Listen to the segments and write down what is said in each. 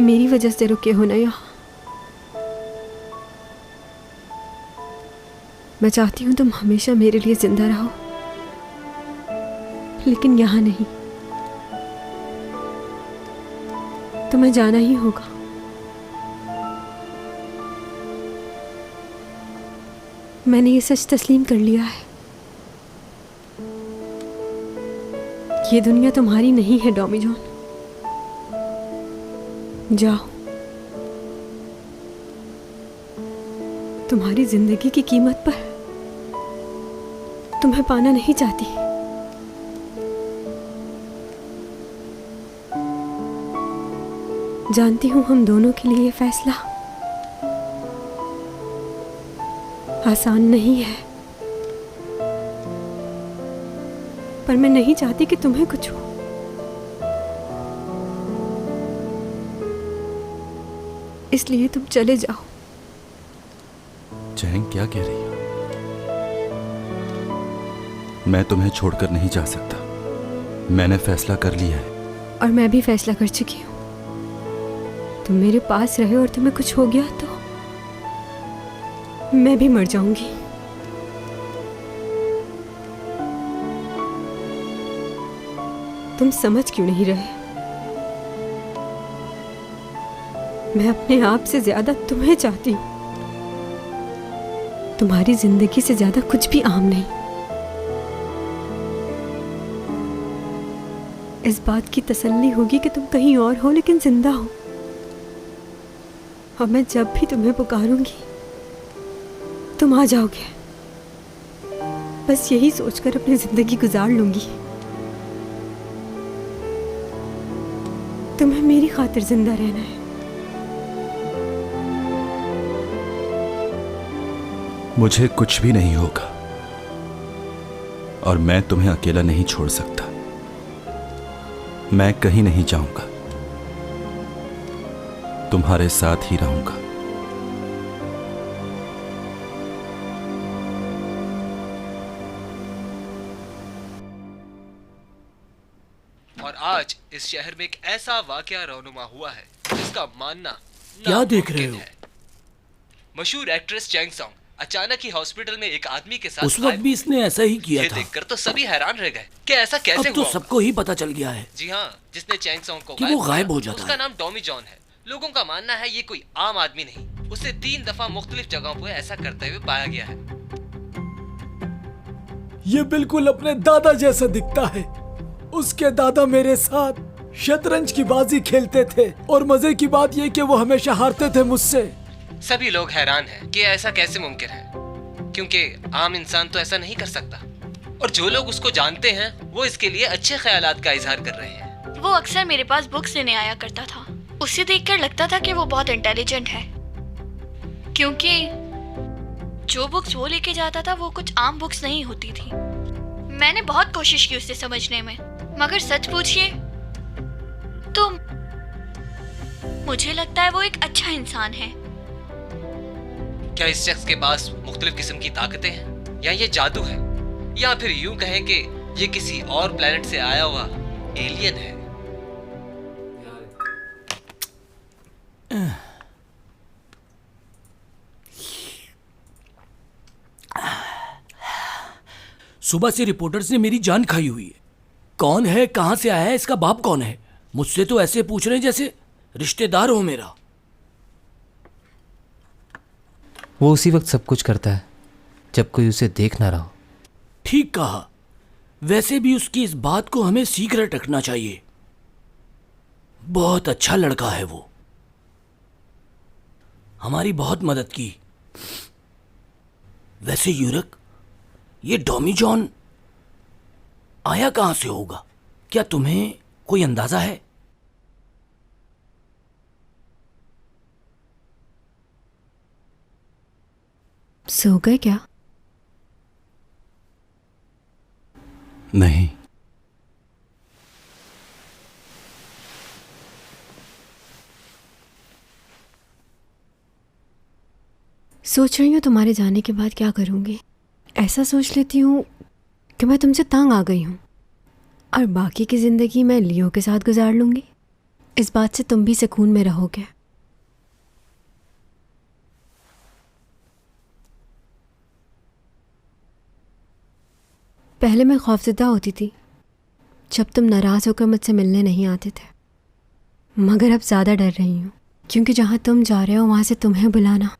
मेरी वजह से रुके हो ना यहाँ। मैं चाहती हूँ तुम हमेशा मेरे लिए जिंदा रहो, लेकिन यहाँ नहीं। तुम्हें जाना ही होगा। मैंने ये सच तस्लीम कर लिया है। ये दुनिया तुम्हारी नहीं है डॉमी जॉन। जाओ। तुम्हारी जिंदगी की कीमत पर तुम्हें पाना नहीं चाहती। जानती हूं हम दोनों के लिए ये फैसला आसान नहीं है, पर मैं नहीं चाहती कि तुम्हें कुछ हो। इसलिए तुम चले जाओ। चैंग क्या कह रही हो? मैं तुम्हें छोड़कर नहीं जा सकता। मैंने फैसला कर लिया है। और मैं भी फैसला कर चुकी हूँ। तुम मेरे पास रहे और तुम्हें कुछ हो गया तो मैं भी मर जाऊंगी। तुम समझ क्यों नहीं रहे? मैं अपने आप से ज्यादा तुम्हें चाहती हूँ। तुम्हारी जिंदगी से ज्यादा कुछ भी अहम नहीं। इस बात की तसल्ली होगी कि तुम कहीं और हो लेकिन जिंदा हो। और मैं जब भी तुम्हें पुकारूंगी तुम आ जाओगे। बस यही सोचकर अपनी जिंदगी गुजार लूंगी। तुम्हें मेरी खातिर जिंदा रहना है। मुझे कुछ भी नहीं होगा और मैं तुम्हें अकेला नहीं छोड़ सकता। मैं कहीं नहीं जाऊंगा, तुम्हारे साथ ही रहूंगा। और आज इस शहर में एक ऐसा वाकया रौनुमा हुआ है जिसका मानना क्या देख रहे हो? मशहूर एक्ट्रेस चैंग सॉन्ग अचानक ही हॉस्पिटल में एक आदमी के साथ उस वक्त भी इसने ऐसा ही किया ये था। देखकर तो सभी हैरान रह गए कि ऐसा कैसे अब तो हुआ। सबको ही पता चल गया है। जी हाँ, जिसने चैंग सॉन्ग को कि वो गायब हो किया, जाता उसका है। नाम डॉमी जॉन है। लोगों का मानना है ये कोई आम आदमी नहीं, उसे 3 दफा मुख्तलिफ जगहों पर ऐसा करते हुए पाया गया है। ये बिल्कुल अपने दादा जैसा दिखता है। उसके दादा मेरे साथ शतरंज की बाजी खेलते थे और मजे की बात ये कि वो हमेशा हारते थे मुझसे। सभी लोग हैरान हैं कि ऐसा कैसे मुमकिन है, क्योंकि आम इंसान तो ऐसा नहीं कर सकता। और जो लोग उसको जानते हैं वो इसके लिए अच्छे ख्यालात का इजहार कर रहे हैं। वो अक्सर मेरे पास बुक्स लेने आया करता था। उसे देखकर लगता था कि वो बहुत इंटेलिजेंट है, क्योंकि जो बुक्स वो लेके जाता था वो कुछ आम बुक्स नहीं होती थी। मैंने बहुत कोशिश की उसे समझने में, मगर सच पूछिए तो मुझे लगता है वो एक अच्छा इंसान है। क्या इस शख्स के पास मुख्तलिफ किस्म की ताकतें हैं, या ये जादू है, या फिर यूं कहें कि ये किसी और प्लेनेट से आया हुआ एलियन है? सुबह से रिपोर्टर्स ने मेरी जान खाई हुई है। कौन है, कहां से आया है, इसका बाप कौन है? मुझसे तो ऐसे पूछ रहे हैं जैसे रिश्तेदार हो मेरा। वो उसी वक्त सब कुछ करता है जब कोई उसे देख ना रहा हो। ठीक कहा। वैसे भी उसकी इस बात को हमें सीक्रेट रखना चाहिए। बहुत अच्छा लड़का है वो, हमारी बहुत मदद की। वैसे यूरक, ये डॉमी जॉन आया कहां से होगा? क्या तुम्हें कोई अंदाजा है? सो गए क्या? नहीं। सोच रही हूँ तुम्हारे जाने के बाद क्या करूँगी। ऐसा सोच लेती हूँ कि मैं तुमसे तंग आ गई हूँ और बाकी की ज़िंदगी मैं लियो के साथ गुजार लूँगी। इस बात से तुम भी सुकून में रहोगे। पहले मैं खौफज़दा होती थी जब तुम नाराज़ होकर मुझसे मिलने नहीं आते थे, मगर अब ज़्यादा डर रही हूँ क्योंकि जहाँ तुम जा रहे हो वहाँ से तुम्हें बुलाना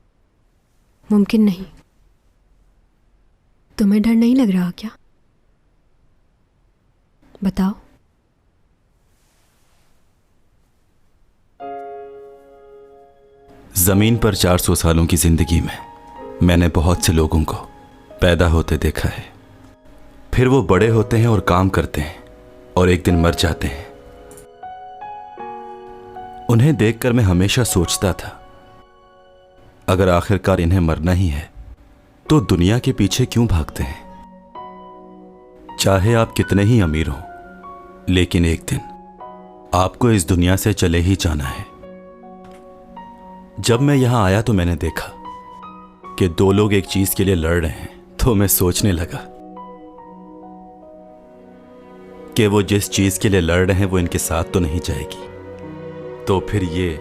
मुमकिन नहीं। तुम्हें डर नहीं लग रहा क्या? बताओ। जमीन पर 400 सालों की जिंदगी में मैंने बहुत से लोगों को पैदा होते देखा है, फिर वो बड़े होते हैं और काम करते हैं और एक दिन मर जाते हैं। उन्हें देखकर मैं हमेशा सोचता था, अगर आखिरकार इन्हें मरना ही है तो दुनिया के पीछे क्यों भागते हैं? चाहे आप कितने ही अमीर हो, लेकिन एक दिन आपको इस दुनिया से चले ही जाना है। जब मैं यहां आया तो मैंने देखा कि दो लोग एक चीज के लिए लड़ रहे हैं, तो मैं सोचने लगा कि वो जिस चीज के लिए लड़ रहे हैं वो इनके साथ तो नहीं जाएगी, तो फिर ये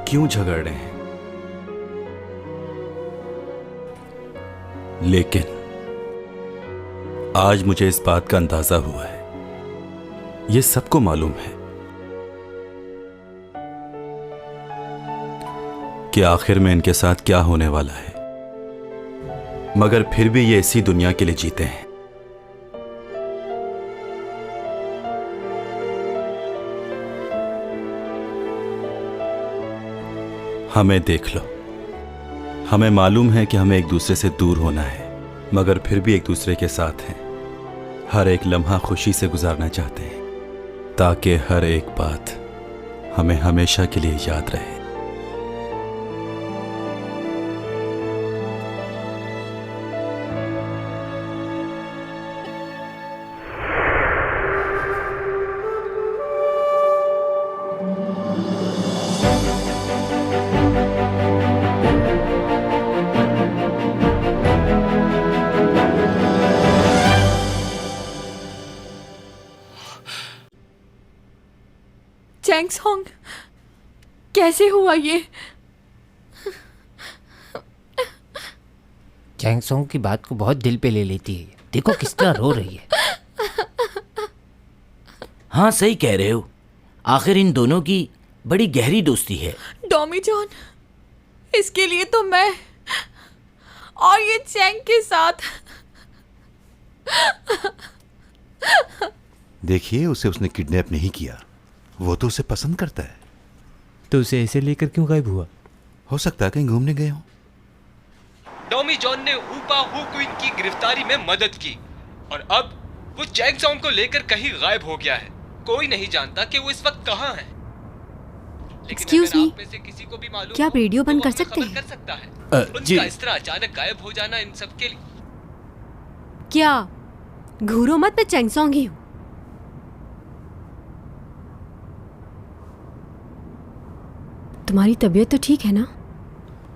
क्यों झगड़ रहे हैं? लेकिन आज मुझे इस बात का अंदाजा हुआ है, ये सबको मालूम है कि आखिर में इनके साथ क्या होने वाला है, मगर फिर भी ये इसी दुनिया के लिए जीते हैं। हमें देख लो, हमें मालूम है कि हमें एक दूसरे से दूर होना है, मगर फिर भी एक दूसरे के साथ हैं। हर एक लम्हा खुशी से गुजारना चाहते हैं ताकि हर एक बात हमें हमेशा के लिए याद रहे। चैंग सॉन्ग, कैसे हुआ ये? चैंग सॉन्ग की बात को बहुत दिल पे ले लेती है। देखो किस तरह रो रही है। हाँ सही कह रहे हो, आखिर इन दोनों की बड़ी गहरी दोस्ती है। डॉमी जॉन, इसके लिए तो मैं और ये चैंग के साथ। देखिए, उसे उसने किडनैप नहीं किया, वो तो उसे पसंद करता है। तो उसे ऐसे लेकर क्यों गायब हुआ? हो सकता है कहीं घूमने गए हो। डॉमी जॉन ने ऊपा हु क्वीन की गिरफ्तारी में मदद की और अब वो चैंग सॉन्ग को लेकर कहीं गायब हो गया है। कोई नहीं जानता कि वो इस वक्त कहाँ है। Excuse me, क्या आप रेडियो बंद कर सकते हैं? कर सकता है। उनका इस तरह अचानक गायब हो जाना इन सब के लिए। क्या घूरो मत, मैं चैंग सॉन्ग ही हूँ। तुम्हारी तबीयत तो ठीक है ना?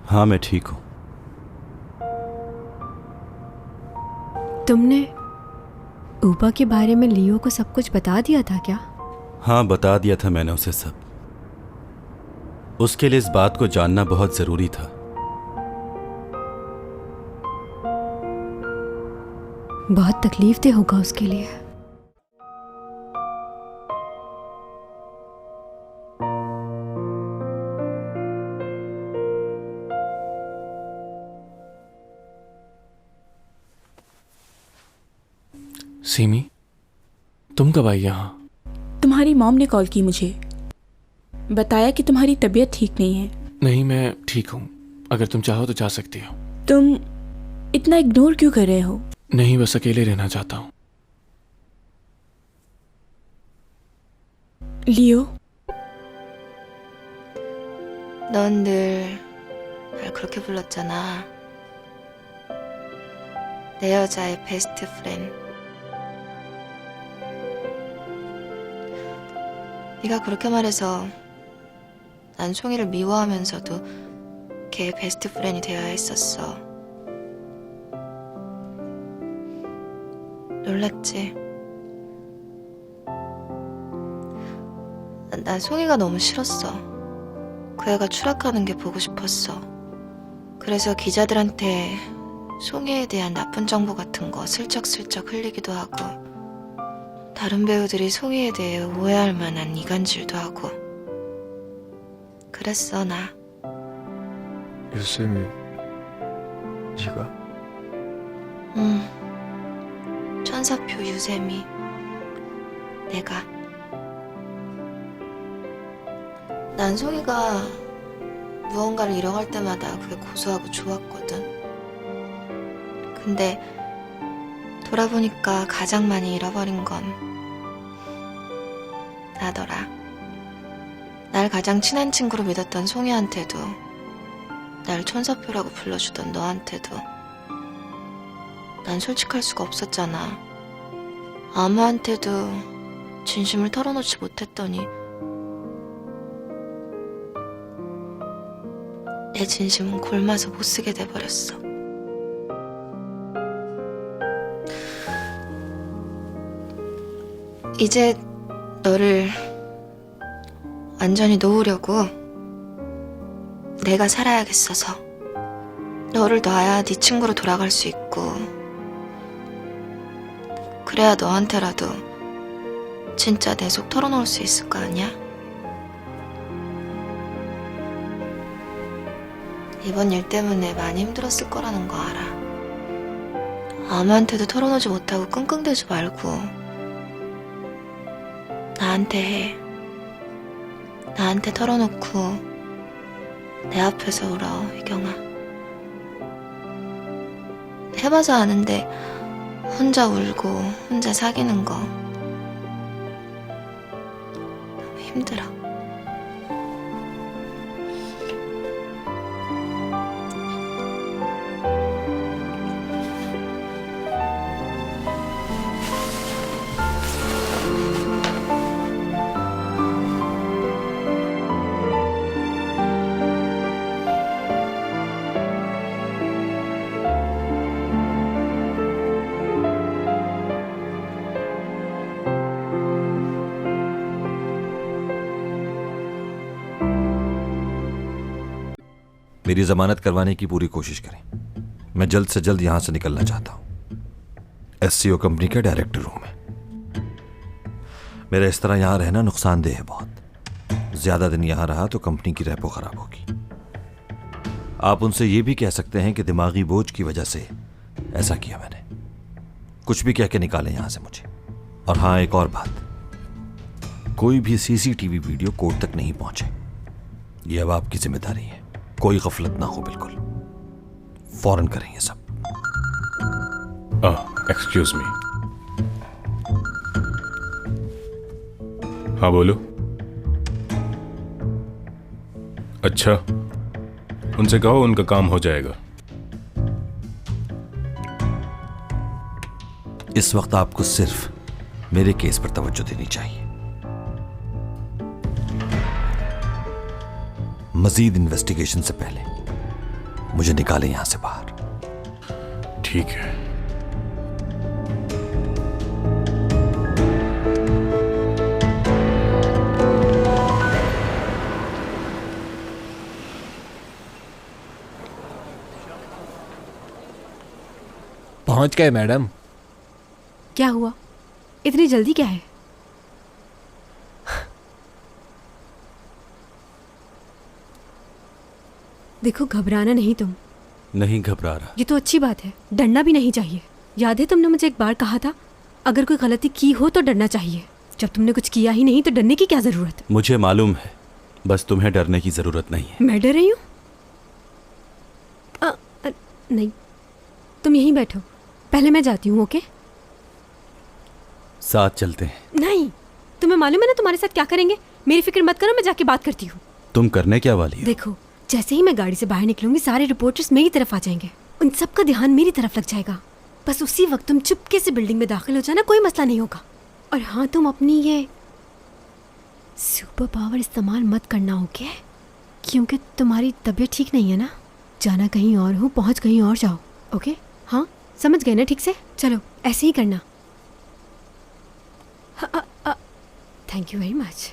हाँ मैं ठीक हूं। तुमने ऊपा के बारे में लियो को सब कुछ बता दिया था क्या? हाँ बता दिया था मैंने उसे सब। उसके लिए इस बात को जानना बहुत जरूरी था। बहुत तकलीफ दे होगा उसके लिए। सीमी, तुम कब आई यहाँ? तुम्हारी मॉम ने कॉल की मुझे, बताया कि तुम्हारी तबीयत ठीक नहीं है। नहीं, मैं ठीक हूँ। अगर तुम चाहो तो जा सकती हो। तुम इतना इग्नोर क्यों कर रहे हो? नहीं, बस अकेले रहना चाहता हूँ। लियो, 넌 늘 날 그렇게 불렀잖아. 내 여자의 베스트 프렌드. 네가 그렇게 말해서 난 송이를 미워하면서도 걔의 베스트 프렌이 되어야 했었어. 놀랐지? 난 송이가 너무 싫었어. 그 애가 추락하는 게 보고 싶었어. 그래서 기자들한테 송이에 대한 나쁜 정보 같은 거 슬쩍슬쩍 흘리기도 하고, 다른 배우들이 송이에 대해 오해할 만한 이간질도 하고 그랬어. 나 유쌤이 네가? 천사표 유세미, 내가. 난 송이가 무언가를 잃어갈 때마다 그게 고소하고 좋았거든. 근데 돌아보니까 가장 많이 잃어버린 건 나더라. 날 가장 친한 친구로 믿었던 송이한테도, 날 천사표라고 불러주던 너한테도 난 솔직할 수가 없었잖아. 아무한테도 진심을 털어놓지 못했더니 내 진심은 골마서 못쓰게 돼버렸어. 이제 너를 완전히 놓으려고 내가 살아야겠어서. 너를 놔야 네 친구로 돌아갈 수 있고, 그래야 너한테라도 진짜 내 속 털어놓을 수 있을 거 아니야? 이번 일 때문에 많이 힘들었을 거라는 거 알아. 아무한테도 털어놓지 못하고 끙끙대지 말고 나한테 해. 나한테 털어놓고 내 앞에서 울어, 희경아. 해봐서 아는데 혼자 울고 혼자 사귀는 거 너무 힘들어. मेरी जमानत करवाने की पूरी कोशिश करें। मैं जल्द से जल्द यहां से निकलना चाहता हूं। SCO कंपनी के डायरेक्टर हूं मैं। मेरा इस तरह यहां रहना नुकसानदेह है बहुत। ज्यादा दिन यहां रहा तो कंपनी की रेपो खराब होगी। आप उनसे यह भी कह सकते हैं कि दिमागी बोझ की वजह से ऐसा किया मैंने। कुछ भी कह के निकालें यहां से मुझे। और हां, एक और बात, कोई भी CCTV वीडियो कोर्ट तक नहीं पहुंचे। यह अब आपकी जिम्मेदारी है। कोई गफलत ना हो, बिल्कुल फौरन करें ये सब। Excuse me. हाँ बोलो। अच्छा, उनसे कहो उनका काम हो जाएगा। इस वक्त आपको सिर्फ मेरे केस पर तवज्जो देनी चाहिए। मजीद इन्वेस्टिगेशन से पहले मुझे निकालें यहां से बाहर। ठीक है। पहुंच गए मैडम। क्या हुआ? इतनी जल्दी क्या है? देखो, घबराना नहीं तुम। नहीं घबरा रहा। ये तो अच्छी बात है। डरना भी नहीं चाहिए। याद है तुमने मुझे एक बार कहा था, अगर कोई गलती की हो तो डरना चाहिए। जब तुमने कुछ किया ही नहीं तो डरने की क्या जरूरत? मुझे मालूम है, बस तुम्हें डरने की जरूरत नहीं है। मैं डर रही हूँ? नहीं, तुम यहीं बैठो, पहले मैं जाती हूँ। ओके? साथ चलते हैं। नहीं, तुम्हें मालूम है ना तुम्हारे साथ क्या करेंगे। मेरी फिक्र मत करो, मैं जाके बात करती हूँ। तुम करने क्या वाली हो? देखो, जैसे ही मैं गाड़ी से बाहर निकलूंगी सारे रिपोर्टर्स मेरी तरफ आ जाएंगे। उन सबका ध्यान मेरी तरफ लग जाएगा। बस उसी वक्त तुम चुपके से बिल्डिंग में दाखिल हो जाना, कोई मसला नहीं होगा। और हाँ, तुम अपनी ये सुपर पावर इस्तेमाल मत करना, ओके? क्योंकि तुम्हारी तबीयत ठीक नहीं है ना। जाना कहीं और हो, पहुँच कहीं और जाओ। ओके? हाँ, समझ गए ना ठीक से? चलो, ऐसे ही करना। Thank you very much.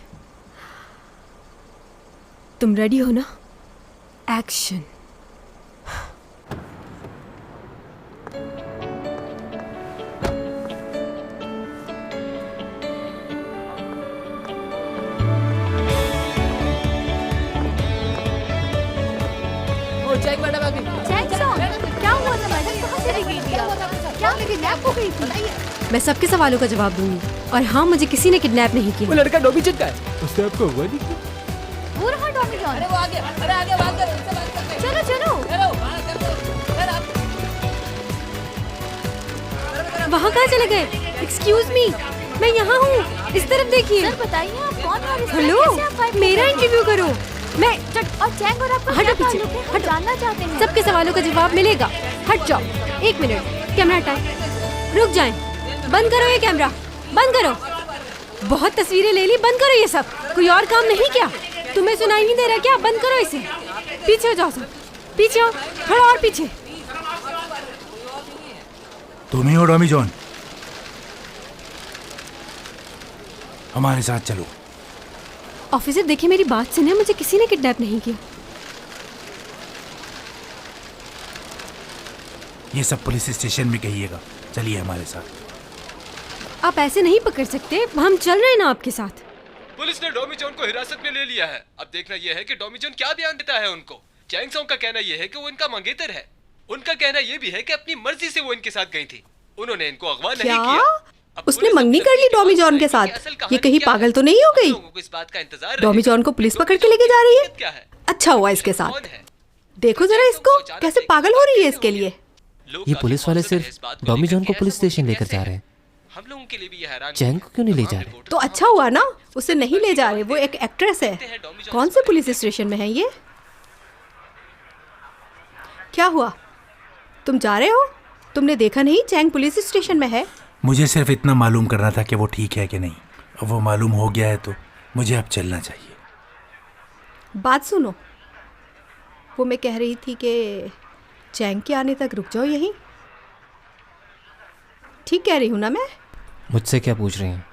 तुम रेडी हो ना? एक्शन। क्या हुआ था मैडम? कहाँ चली गई थी आप? क्या किडनैप हो गई थी? मैं सबके सवालों का जवाब दूंगी। और हाँ, मुझे किसी ने किडनैप नहीं किया। वो लड़का डॉमी चुन का है, उसने आपको हुआ नहीं किया। वो रहा टॉमी जॉन। अरे वो आगे, अरे आगे बात करो, इससे बात करते हैं। चलो चलो। वहाँ कहाँ चले गए? एक्सक्यूज मी, मैं यहाँ हूँ, इस तरफ देखिए। सर बताइए आप कौन और इस हेलो, तरह कैसे आप फाइट मेरा कर रहे इंटरव्यू करो। मैं हैं? और चैंग और आपका हटो क्या पीछे, ताल्लुक है? हम हटो। जानना चाहते हैं। सबके सवालों का जवाब मिलेगा। हट जाओ। 1 मिनट, कैमरा टाइम। रुक जाएं। बंद करो ये कैमरा, बंद करो। बहुत तस्वीरें ले ली, बंद करो ये सब। कोई और काम नहीं क्या? तुम्हें सुनाई नहीं दे रहा क्या? बंद करो इसे। पीछे हो जाओ सब, पीछे हो, थोड़ा और पीछे। तुम ही हो डॉमी जॉन? हमारे साथ चलो। ऑफिसर देखिए, मेरी बात सुनिए, मुझे किसी ने किडनैप नहीं किया। ये सब पुलिस स्टेशन में कहिएगा। चलिए हमारे साथ। आप ऐसे नहीं पकड़ सकते, हम चल रहे हैं ना आपके साथ। पुलिस ने डॉमी जॉन को हिरासत में ले लिया है। अब देखना यह है कि डॉमी जॉन क्या बयान देता है उनको। चैंग सॉन्ग का कहना यह है कि वो इनका मंगेतर है। उनका कहना यह भी है कि अपनी मर्जी से वो इनके साथ गई थी, उन्होंने इनको अगवा नहीं किया। उसने मंगनी कर ली डॉमी जॉन के साथ। ये कहीं पागल तो नहीं हो गई? इस बात का इंतजार डॉमी जॉन को पुलिस पकड़ के लेके जा रही है। अच्छा हुआ इसके साथ। देखो जरा इसको, कैसे पागल हो रही है इसके लिए। ये पुलिस वाले सिर्फ डॉमी जॉन को पुलिस स्टेशन लेकर जा रहे हैं। हम लोगों के लिए भी यह हैरान चैंग को क्यों नहीं ले जा रहे? तो अच्छा हुआ ना, उसे नहीं ले जा रहे। वो एक एक्ट्रेस है। कौन से पुलिस स्टेशन में है ये? क्या हुआ, तुम जा रहे हो? तुमने देखा नहीं चैंग पुलिस स्टेशन में है? मुझे सिर्फ इतना मालूम करना था कि वो ठीक है कि नहीं। अब वो मालूम हो गया है तो मुझे अब चलना चाहिए। बात सुनो, वो मैं कह रही थी कि चैंग के आने तक रुक जाओ यहीं। ठीक कह रही हूँ ना मैं? मुझसे क्या पूछ रही हैं?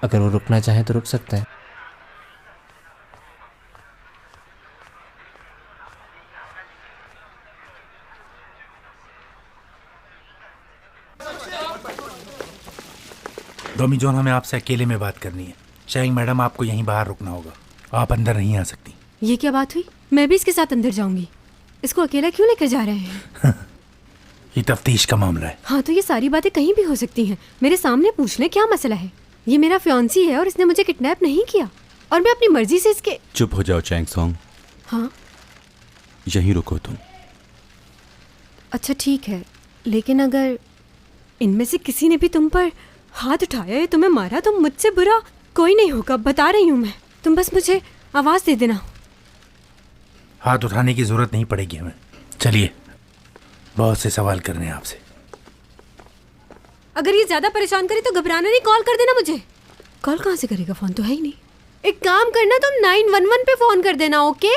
अगर वो रुकना चाहे तो रुक सकते हैं। डॉमी जॉन, हमें आपसे अकेले में बात करनी है। चैंग मैडम, आपको यहीं बाहर रुकना होगा, आप अंदर नहीं आ सकती। ये क्या बात हुई? मैं भी इसके साथ अंदर जाऊंगी। इसको अकेला क्यों लेकर जा रहे हैं? ये तफ्तीश का मामला है। हाँ, तो ये सारी बातें कहीं भी हो सकती हैं। मेरे सामने पूछ ले, क्या मसला है? ये मेरा फियांसी है और इसने मुझे किडनैप नहीं किया, और मैं अपनी मर्जी से इसके। चुप हो जाओ चैंग सॉन्ग। हाँ यहीं रुको तुम। अच्छा ठीक है, लेकिन अगर इनमें से किसी ने भी तुम पर हाथ उठाया या तुम्हें मारा तो मुझसे बुरा कोई नहीं होगा, बता रही हूँ मैं। तुम बस मुझे आवाज दे देना। हाथ उठाने की जरूरत नहीं पड़ेगी हमें। चलिए, बहुत से सवाल करने हैं आपसे। अगर ये ज्यादा परेशान करे तो घबराना नहीं, कॉल कर देना मुझे। कॉल कहाँ से करेगा? फोन तो है ही नहीं। एक काम करना, तुम 911 पे फोन कर देना, ओके?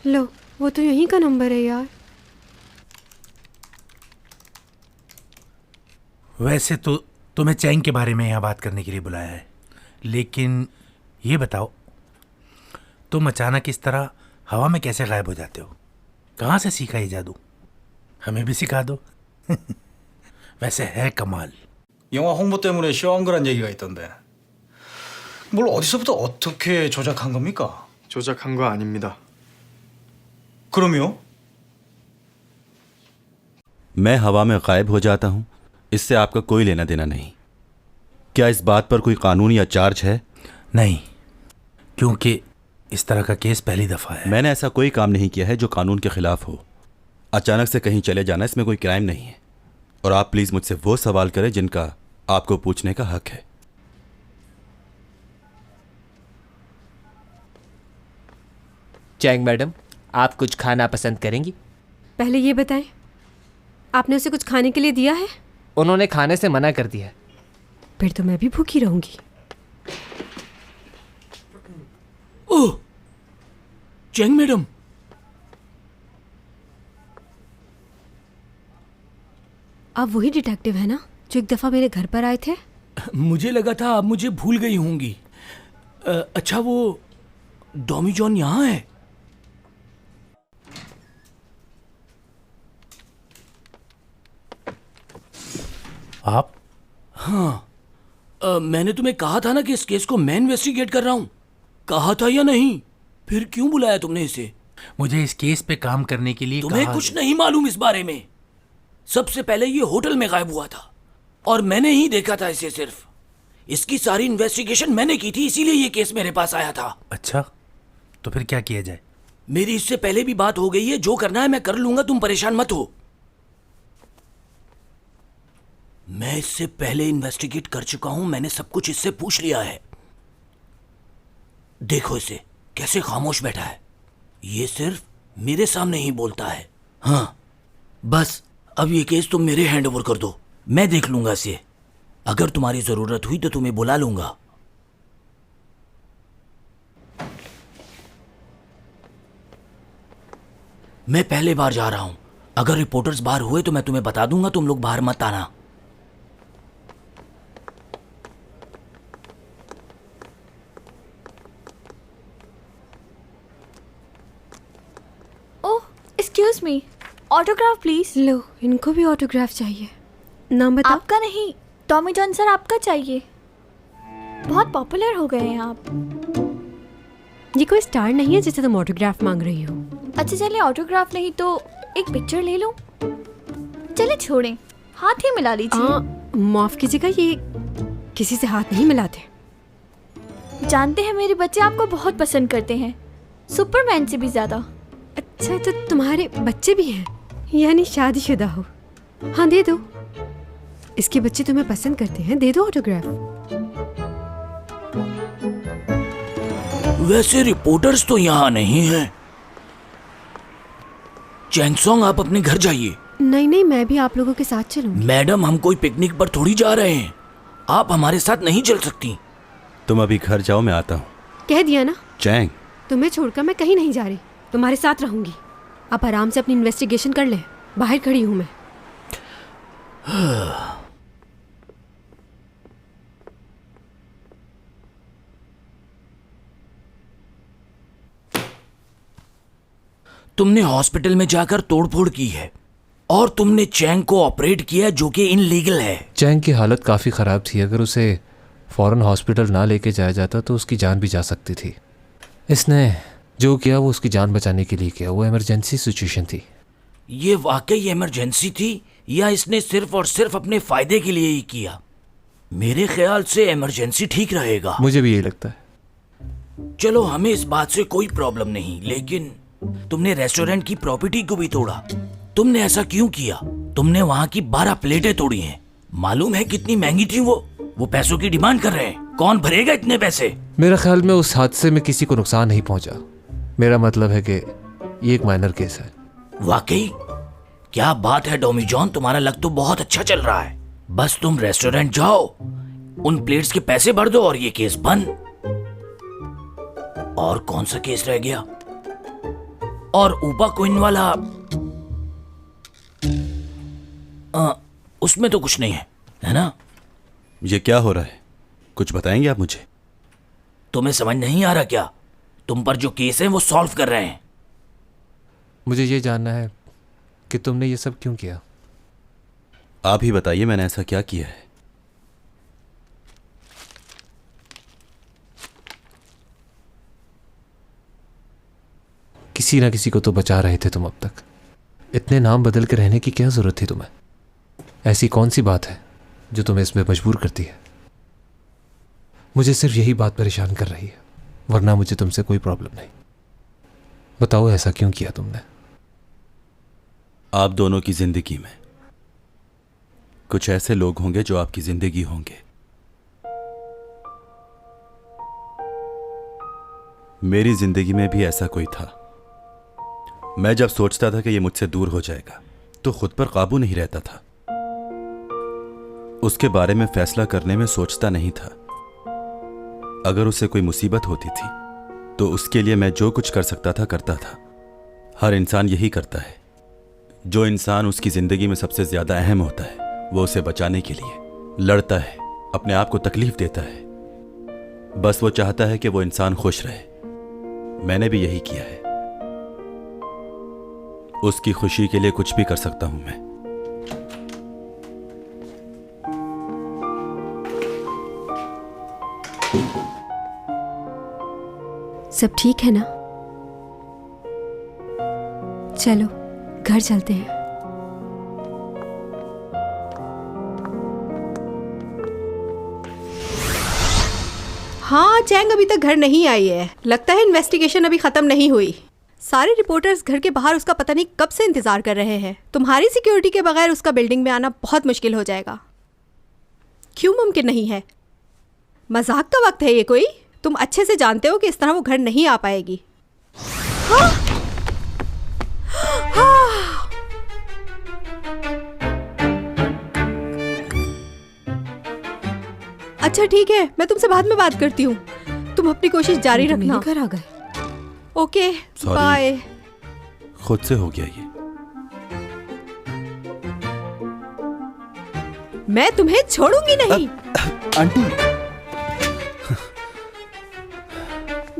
लो, वो तो यहीं का नंबर है यार। वैसे तो तुम्हें चैंग के बारे में यहाँ बात करने के लिए बुलाया है, लेकिन ये बताओ, तुम अचानक इस तरह हवा में कैसे गायब हो जाते हो? कहाँ से सीखा ये जादू? हमें भी सिखा दो। वैसे है कमाल। 영화 홍보 때문에 쇼한 거란 얘기가 있던데. 뭘 어디서부터 어떻게 조작한 겁니까? 조작한 거 아닙니다. 그럼요? मैं हवा में गायब हो जाता हूं, इससे आपका कोई लेना देना नहीं। क्या इस बात पर कोई कानून या चार्ज है? नहीं, क्योंकि इस तरह का केस पहली दफा है। मैंने ऐसा कोई काम नहीं किया है जो कानून के खिलाफ हो। अचानक से कहीं चले जाना, इसमें कोई क्राइम नहीं है। और आप प्लीज मुझसे वो सवाल करें जिनका आपको पूछने का हक है। चैंग मैडम, आप कुछ खाना पसंद करेंगी? पहले ये बताएं, आपने उसे कुछ खाने के लिए दिया है? उन्होंने खाने से मना कर दिया। फिर तो मैं भी भूखी रहूंगी। ओह, चैंग मैडम, आप वही डिटेक्टिव है ना जो एक दफा मेरे घर पर आए थे? मुझे लगा था आप मुझे भूल गई होंगी। अच्छा, वो डॉमी जॉन यहाँ है? आप? हाँ, मैंने तुम्हें कहा था ना कि इस केस को मैं इन्वेस्टिगेट कर रहा हूँ। कहा था या नहीं? फिर क्यों बुलाया तुमने इसे? मुझे इस केस पे काम करने के लिए तुम्हें कुछ नहीं मालूम इस बारे में। सबसे पहले ये होटल में गायब हुआ था और मैंने ही देखा था इसे। सिर्फ इसकी सारी इन्वेस्टिगेशन मैंने की थी, इसीलिए ये केस मेरे पास आया था। अच्छा, तो फिर क्या किया जाए? मेरी इससे पहले भी बात हो गई है, जो करना है मैं कर लूंगा, तुम परेशान मत हो। मैं इससे पहले इन्वेस्टिगेट कर चुका हूं, मैंने सब कुछ इससे पूछ लिया है। देखो इसे कैसे खामोश बैठा है, ये सिर्फ मेरे सामने ही बोलता है। हाँ, बस अब ये केस तुम मेरे हैंड ओवर कर दो, मैं देख लूंगा इसे। अगर तुम्हारी जरूरत हुई तो तुम्हें बुला लूंगा। मैं पहले बार जा रहा हूं, अगर रिपोर्टर्स बाहर हुए तो मैं तुम्हें बता दूंगा, तुम लोग बाहर मत आना। Excuse me, autograph please. लो, इनको भी ऑटोग्राफ चाहिए। नाम बताओ। आपका नहीं, टॉमी जॉन सर आपका चाहिए। बहुत पॉपुलर हो गए हैं आप। ये कोई स्टार नहीं है जिसे तुम ऑटोग्राफ मांग रही हो। अच्छा चलिए, ऑटोग्राफ नहीं तो एक पिक्चर ले लो। चले छोड़ें, हाथ ही मिला लीजिए। माफ कीजिएगा, ये किसी से हाथ नहीं मिलाते। जानते हैं मेरे बच्चे आपको बहुत पसंद करते हैं, सुपरमैन से भी ज्यादा। अच्छा, तो तुम्हारे बच्चे भी हैं, यानी शादीशुदा हो? हाँ, दे दो। इसके बच्चे तुम्हें पसंद करते हैं, दे दो ऑटोग्राफ। वैसे रिपोर्टर्स तो यहाँ नहीं हैं। चैंगसोंग, आप अपने घर जाइए। नहीं नहीं, मैं भी आप लोगों के साथ चलूंगी। मैडम, हम कोई पिकनिक पर थोड़ी जा रहे हैं, आप हमारे साथ नहीं चल सकती। तुम अभी घर जाओ, मैं आता हूँ। कह दिया ना, चैंग। तुम्हें छोड़कर मैं कहीं नहीं जा रही, तुम्हारे साथ रहूंगी। आप आराम से अपनी इन्वेस्टिगेशन कर लें, बाहर खड़ी हूं मैं। तुमने हॉस्पिटल में जाकर तोड़फोड़ की है और तुमने चैंग को ऑपरेट किया, जो कि इनलीगल है। चैंग की हालत काफ़ी ख़राब थी, अगर उसे फ़ौरन हॉस्पिटल ना लेके जाया जाता तो उसकी जान भी जा सकती थी। इसने जो किया वो उसकी जान बचाने के लिए किया, वो इमरजेंसी सिचुएशन थी। ये वाकई इमरजेंसी थी या इसने सिर्फ और सिर्फ अपने फायदे के लिए ही किया? मेरे ख्याल से इमरजेंसी ठीक रहेगा। मुझे भी यही लगता है। चलो, हमें इस बात से कोई प्रॉब्लम नहीं, लेकिन तुमने रेस्टोरेंट की प्रॉपर्टी को भी तोड़ा। तुमने ऐसा क्यों किया? तुमने वहाँ की 12 प्लेटें तोड़ी हैं। मालूम है कितनी महंगी थी वो पैसों की डिमांड कर रहे हैं। कौन भरेगा इतने पैसे? मेरा ख्याल में उस हादसे में किसी को नुकसान नहीं पहुंचा। मेरा मतलब है कि ये एक माइनर केस है। वाकई? क्या बात है डॉमी जॉन, तुम्हारा लक तो बहुत अच्छा चल रहा है। बस तुम रेस्टोरेंट जाओ, उन प्लेट्स के पैसे भर दो और ये केस बंद। और कौन सा केस रह गया? और ऊपा कोइन वाला, उसमें तो कुछ नहीं है ना? ये क्या हो रहा है, कुछ बताएंगे आप मुझे? तुम्हें समझ नहीं आ रहा क्या? तुम पर जो केस है वो सॉल्व कर रहे हैं। मुझे ये जानना है कि तुमने ये सब क्यों किया। आप ही बताइए, मैंने ऐसा क्या किया है? किसी ना किसी को तो बचा रहे थे तुम अब तक। इतने नाम बदल के रहने की क्या जरूरत थी तुम्हें? ऐसी कौन सी बात है जो तुम्हें इसमें मजबूर करती है? मुझे सिर्फ यही बात परेशान कर रही है, वरना मुझे तुमसे कोई प्रॉब्लम नहीं। बताओ, ऐसा क्यों किया तुमने? आप दोनों की जिंदगी में कुछ ऐसे लोग होंगे जो आपकी जिंदगी होंगे। मेरी जिंदगी में भी ऐसा कोई था। मैं जब सोचता था कि ये मुझसे दूर हो जाएगा तो खुद पर काबू नहीं रहता था। उसके बारे में फैसला करने में सोचता नहीं था। अगर उसे कोई मुसीबत होती थी तो उसके लिए मैं जो कुछ कर सकता था करता था। हर इंसान यही करता है। जो इंसान उसकी जिंदगी में सबसे ज्यादा अहम होता है वो उसे बचाने के लिए लड़ता है, अपने आप को तकलीफ देता है। बस वो चाहता है कि वो इंसान खुश रहे। मैंने भी यही किया है। उसकी खुशी के लिए कुछ भी कर सकता हूं मैं। सब ठीक है ना? चलो घर चलते हैं। हाँ, चैंग अभी तक घर नहीं आई है। लगता है इन्वेस्टिगेशन अभी खत्म नहीं हुई। सारे रिपोर्टर्स घर के बाहर उसका पता नहीं कब से इंतजार कर रहे हैं। तुम्हारी सिक्योरिटी के बगैर उसका बिल्डिंग में आना बहुत मुश्किल हो जाएगा। क्यों मुमकिन नहीं है? मजाक का वक्त है ये कोई? तुम अच्छे से जानते हो कि इस तरह वो घर नहीं आ पाएगी। हाँ? हाँ। अच्छा ठीक है, मैं तुमसे बाद में बात करती हूँ। तुम अपनी कोशिश जारी रखना। घर आ गए। Okay bye. खुद से हो गया ये। मैं तुम्हें छोड़ूंगी नहीं। आंटी।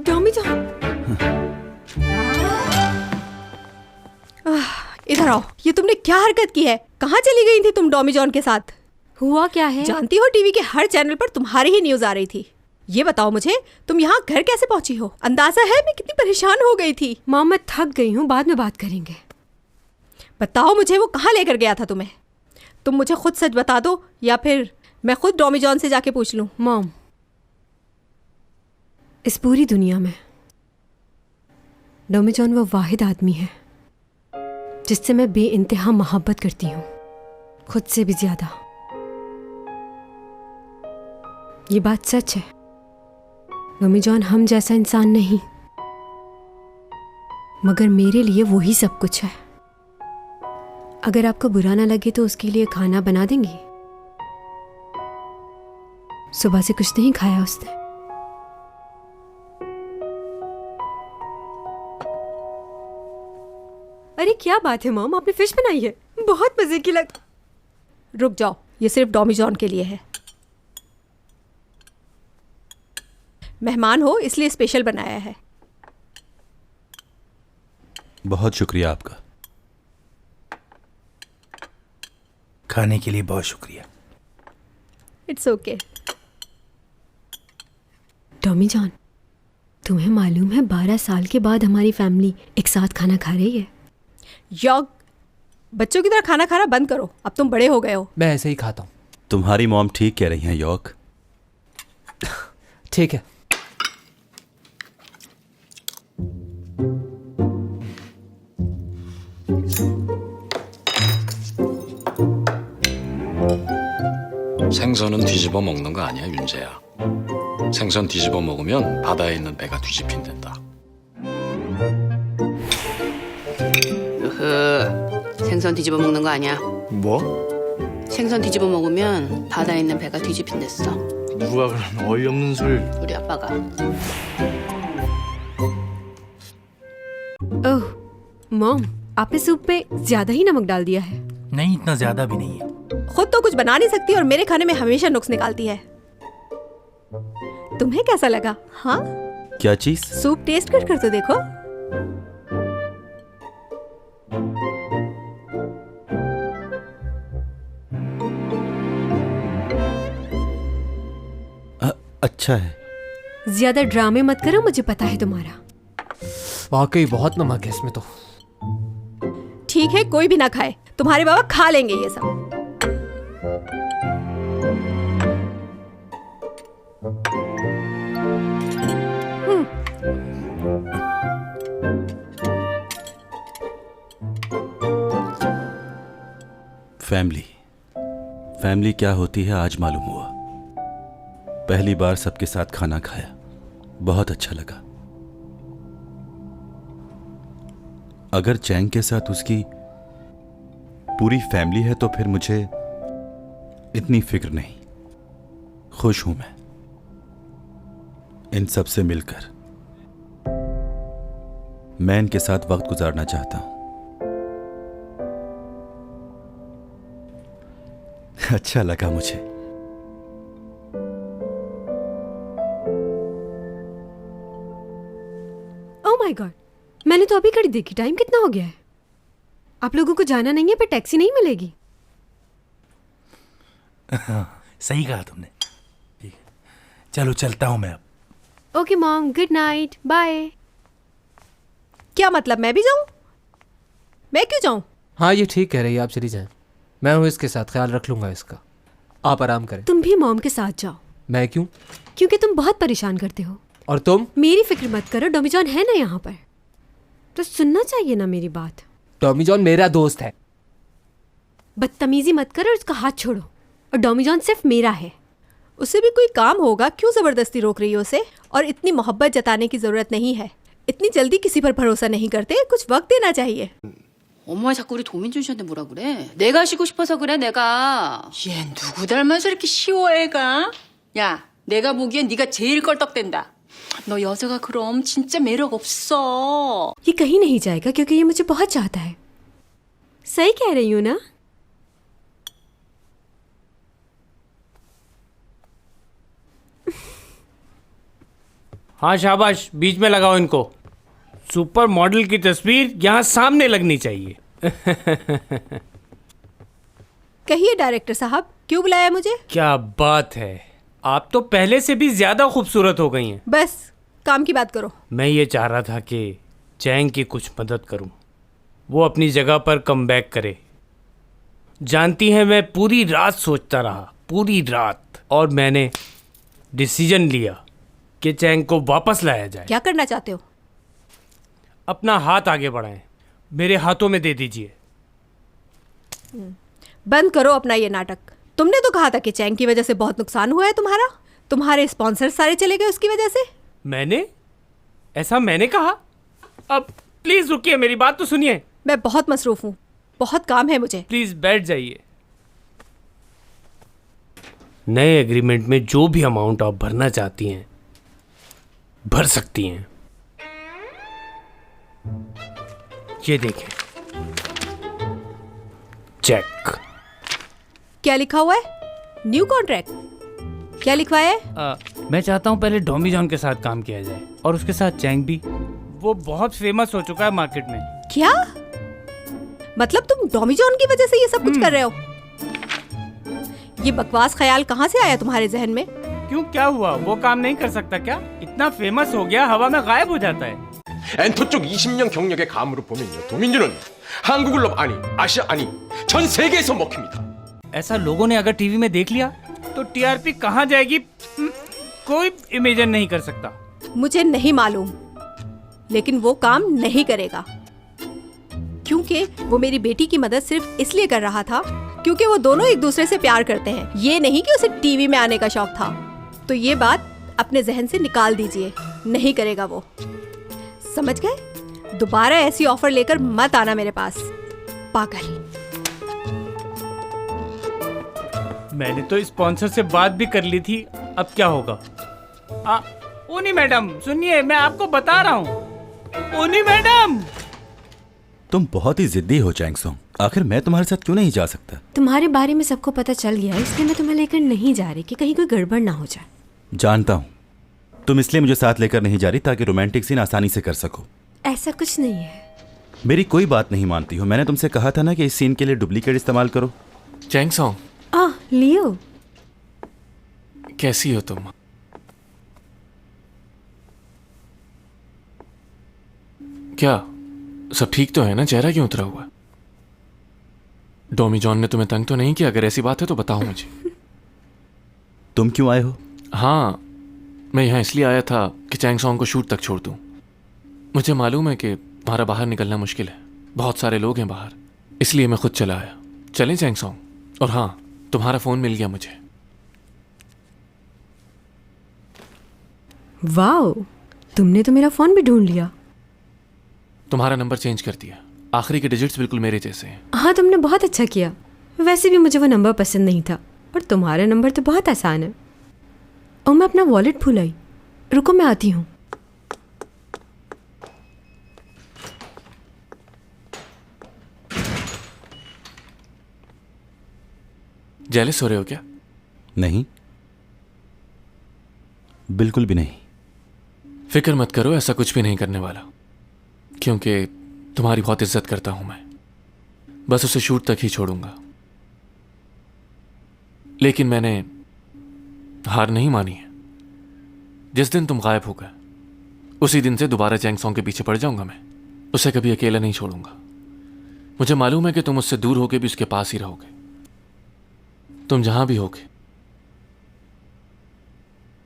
डॉमी जान। इधर आओ। ये तुमने क्या हरकत की है? कहाँ चली गई थी तुम डॉमी जॉन के साथ? हुआ क्या है? जानती हो टीवी के हर चैनल पर तुम्हारी ही न्यूज आ रही थी। ये बताओ मुझे, तुम यहाँ घर कैसे पहुंची हो? अंदाजा है मैं कितनी परेशान हो गई थी। मॉम मैं थक गई हूँ, बाद में बात करेंगे। बताओ मुझे वो कहाँ लेकर गया था तुम्हें? तुम मुझे खुद सच बता दो या फिर मैं खुद डॉमी जॉन से जाके पूछ लूँ। मॉम, इस पूरी दुनिया में डॉमी जॉन वो वाहिद आदमी है जिससे मैं बेइंतहा मोहब्बत करती हूँ, खुद से भी ज्यादा। ये बात सच है। डॉमी जॉन हम जैसा इंसान नहीं, मगर मेरे लिए वही सब कुछ है। अगर आपको बुरा ना लगे तो उसके लिए खाना बना देंगी? सुबह से कुछ नहीं खाया उसने। अरे क्या बात है मॉम, आपने फिश बनाई है, बहुत मजे की लग। रुक जाओ, ये सिर्फ डॉमी जॉन के लिए है। मेहमान हो इसलिए स्पेशल बनाया है। बहुत शुक्रिया आपका। खाने के लिए बहुत शुक्रिया। It's okay. टॉमी जॉन, तुम्हें मालूम है 12 साल के बाद हमारी फैमिली एक साथ खाना खा रही है। यॉग, बच्चों की तरह खाना खाना बंद करो, अब तुम बड़े हो गए हो। मैं ऐसे ही खाता हूँ। तुम्हारी मॉम ठीक कह रही हैं यॉक। ठीक है। 생선은 뒤집어 먹는 거 아니야, 윤재야. 생선 뒤집어 먹으면 바다에 있는 배가 뒤집힌댄다. 생선 뒤집어 먹는 거 아니야. 뭐? 생선 뒤집어 먹으면 바다에 있는 배가 뒤집힌댔어. 누가 그런 어이없는 소리를. 우리 아빠가. ओह मॉम, आपने सूप पे ज्यादा ही नमक डाल दिया है। नहीं, इतना ज्यादा भी नहीं है। खुद तो कुछ बना नहीं सकती और मेरे खाने में हमेशा नुक्स निकालती है। तुम्हें कैसा लगा? हाँ, क्या चीज? सूप टेस्ट कर तो देखो। अच्छा है। ज्यादा ड्रामे मत करो, मुझे पता है तुम्हारा। वाकई बहुत नमक है इसमें तो। ठीक है, कोई भी ना खाए, तुम्हारे बाबा खा लेंगे ये सब। फैमिली क्या होती है आज मालूम हुआ। पहली बार सबके साथ खाना खाया, बहुत अच्छा लगा। अगर चैंग के साथ उसकी पूरी फैमिली है तो फिर मुझे इतनी फिक्र नहीं। खुश हूं मैं इन सब से मिलकर। मैं इनके साथ वक्त गुजारना चाहता हूं। अच्छा लगा मुझे। माय गॉड, मैंने तो अभी घड़ी देखी, टाइम कितना हो गया है? आप लोगों को जाना नहीं है, पर टैक्सी नहीं मिलेगी। सही कहा तुमने। ठीक है, चलो चलता हूं मैं अब। Okay mom, good night, bye. क्या मतलब मैं भी जाऊं? मैं क्यों जाऊं? हाँ ये ठीक कह रही है, आप चली जाएं। मैं हूँ इसके साथ, ख्याल रख लूंगा इसका। आप आराम करें। तुम भी मॉम के साथ जाओ। मैं क्यों? क्योंकि तुम बहुत परेशान करते हो। और तुम? मेरी फिक्र मत करो, डॉमी जॉन है ना यहाँ पर, तो सुनना चाहिए ना मेरी बात। टॉमी जॉन मेरा दोस्त है। बदतमीजी मत करो और उसका हाथ छोड़ो। और डॉमी जॉन सिर्फ मेरा है। उसे भी कोई काम होगा, क्यों जबरदस्ती रोक रही हो उसे? और इतनी मोहब्बत जताने की जरूरत नहीं है। इतनी जल्दी किसी पर भरोसा नहीं करते, कुछ वक्त देना चाहिए। 엄마가 자꾸 우리 도민준 씨한테 뭐라 그래? 내가 쉬고 싶어서 그래, 내가. 얘 누구 닮아서 이렇게 쉬워, 애가? 야, 내가 보기엔 네가 제일 껄떡댄다. 너 여자가 그럼 진짜 매력 없어. ये कहीं नहीं जाएगा क्योंकि ये मुझे बहुत चाहता है। सही कह रही हूँ ना? हाँ शाबाश, बीच में लगाओ इनको। सुपर मॉडल की तस्वीर यहाँ सामने लगनी चाहिए। कहिए डायरेक्टर साहब, क्यों बुलाया मुझे? क्या बात है, आप तो पहले से भी ज्यादा खूबसूरत हो गई हैं। बस काम की बात करो। मैं ये चाह रहा था कि चैंग की कुछ मदद करूं, वो अपनी जगह पर कम बैक करे। जानती हैं मैं पूरी रात सोचता रहा, पूरी रात, और मैंने डिसीजन लिया कि चैंग को वापस लाया जाए। क्या करना चाहते हो? अपना हाथ आगे बढ़ाएं, मेरे हाथों में दे दीजिए। बंद करो अपना ये नाटक। तुमने तो कहा था कि चैंग की वजह से बहुत नुकसान हुआ है तुम्हारा। तुम्हारे स्पॉन्सर सारे चले गए उसकी वजह से। मैंने? ऐसा मैंने कहा? अब प्लीज रुकिए, मेरी बात तो सुनिए। मैं बहुत मसरूफ हूँ, बहुत काम है मुझे। प्लीज बैठ जाइए। नए एग्रीमेंट में जो भी अमाउंट आप भरना चाहती हैं भर सकती हैं। ये देखें, चेक। क्या लिखा हुआ है? New contract? क्या लिखवाया है? मैं चाहता हूं पहले डॉमी जॉन के साथ काम किया जाए, और उसके साथ चैंग भी। वो बहुत फेमस हो चुका है मार्केट में। क्या मतलब तुम डॉमी जॉन की वजह से ये सब कुछ कर रहे हो? ये बकवास ख्याल कहाँ से आया तुम्हारे जहन में? क्यों, क्या हुआ? वो काम नहीं कर सकता क्या? इतना फेमस हो गया, हवा में गायब हो जाता है। 엔터 쪽 20년 경력의 감으로 보면요, 도민준은 한국을 아니 아시아 아니 전 세계에서 먹힙니다. ऐसा लोगों ने अगर टीवी में देख लिया तो टीआरपी कहाँ जाएगी कोई इमेजिन नहीं कर सकता। मुझे नहीं मालूम, लेकिन वो काम नहीं करेगा, क्योंकि वो मेरी बेटी की मदद सिर्फ इसलिए कर रहा था क्योंकि वो दोनों एक दूसरे से प्यार करते हैं। ये नहीं कि उसे टीवी में आने का शौक था। तो ये बात अपने जहन से निकाल दीजिए, नहीं करेगा वो। समझ गए? दोबारा ऐसी ऑफर लेकर मत आना मेरे पास, पागल। मैंने तो स्पॉन्सर से बात भी कर ली थी, अब क्या होगा? ओनी मैडम सुनिए, मैं आपको बता रहा हूँ। ओनी मैडम, तुम बहुत ही जिद्दी हो चैंग सोंग। आखिर मैं तुम्हारे साथ क्यों नहीं जा सकता? तुम्हारे बारे में सबको पता चल गया, इसलिए मैं तुम्हें लेकर नहीं जा रही कि कहीं कोई गड़बड़ ना हो जाए। जानता हूँ तुम इसलिए मुझे साथ लेकर नहीं जा रही ताकि रोमांटिक सीन आसानी से कर सको। ऐसा कुछ नहीं है। मेरी कोई बात नहीं मानती हो। मैंने तुमसे कहा था ना कि इस सीन के लिए डुप्लीकेट इस्तेमाल करो। चैंग सोंग, लियो, कैसी हो तुम? क्या सब ठीक तो है ना? चेहरा क्यों उतरा हुआ? डॉमी जॉन ने तुम्हें तंग तो नहीं किया? अगर ऐसी बात है तो बताओ मुझे। तुम क्यों आए हो? हाँ, मैं यहाँ इसलिए आया था कि चैंग सोंग को शूट तक छोड़ दूँ। मुझे मालूम है कि तुम्हारा बाहर निकलना मुश्किल है, बहुत सारे लोग हैं बाहर, इसलिए मैं खुद चला आया। चलें चैंग सोंग? और हाँ, तुम्हारा फ़ोन मिल गया मुझे। वाओ, तुमने तो मेरा फोन भी ढूंढ लिया। तुम्हारा नंबर चेंज कर दिया, आखिरी के डिजिट्स बिल्कुल मेरे जैसे हैं। हाँ, तुमने बहुत अच्छा किया। वैसे भी मुझे वो नंबर पसंद नहीं था, और तुम्हारा नंबर तो बहुत आसान है। और मैं अपना वॉलेट भूल आई। रुको, मैं आती हूँ। जेलस हो रहे हो क्या? नहीं, बिल्कुल भी नहीं। फिक्र मत करो, ऐसा कुछ भी नहीं करने वाला। क्योंकि तुम्हारी बहुत इज्जत करता हूं मैं। बस उसे शूट तक ही छोड़ूंगा। लेकिन मैंने हार नहीं मानी है। जिस दिन तुम गायब हो गए उसी दिन से दोबारा चैंग सॉन्ग के पीछे पड़ जाऊंगा मैं। उसे कभी अकेला नहीं छोड़ूंगा। मुझे मालूम है कि तुम उससे दूर होके भी उसके पास ही रहोगे। तुम जहां भी होगे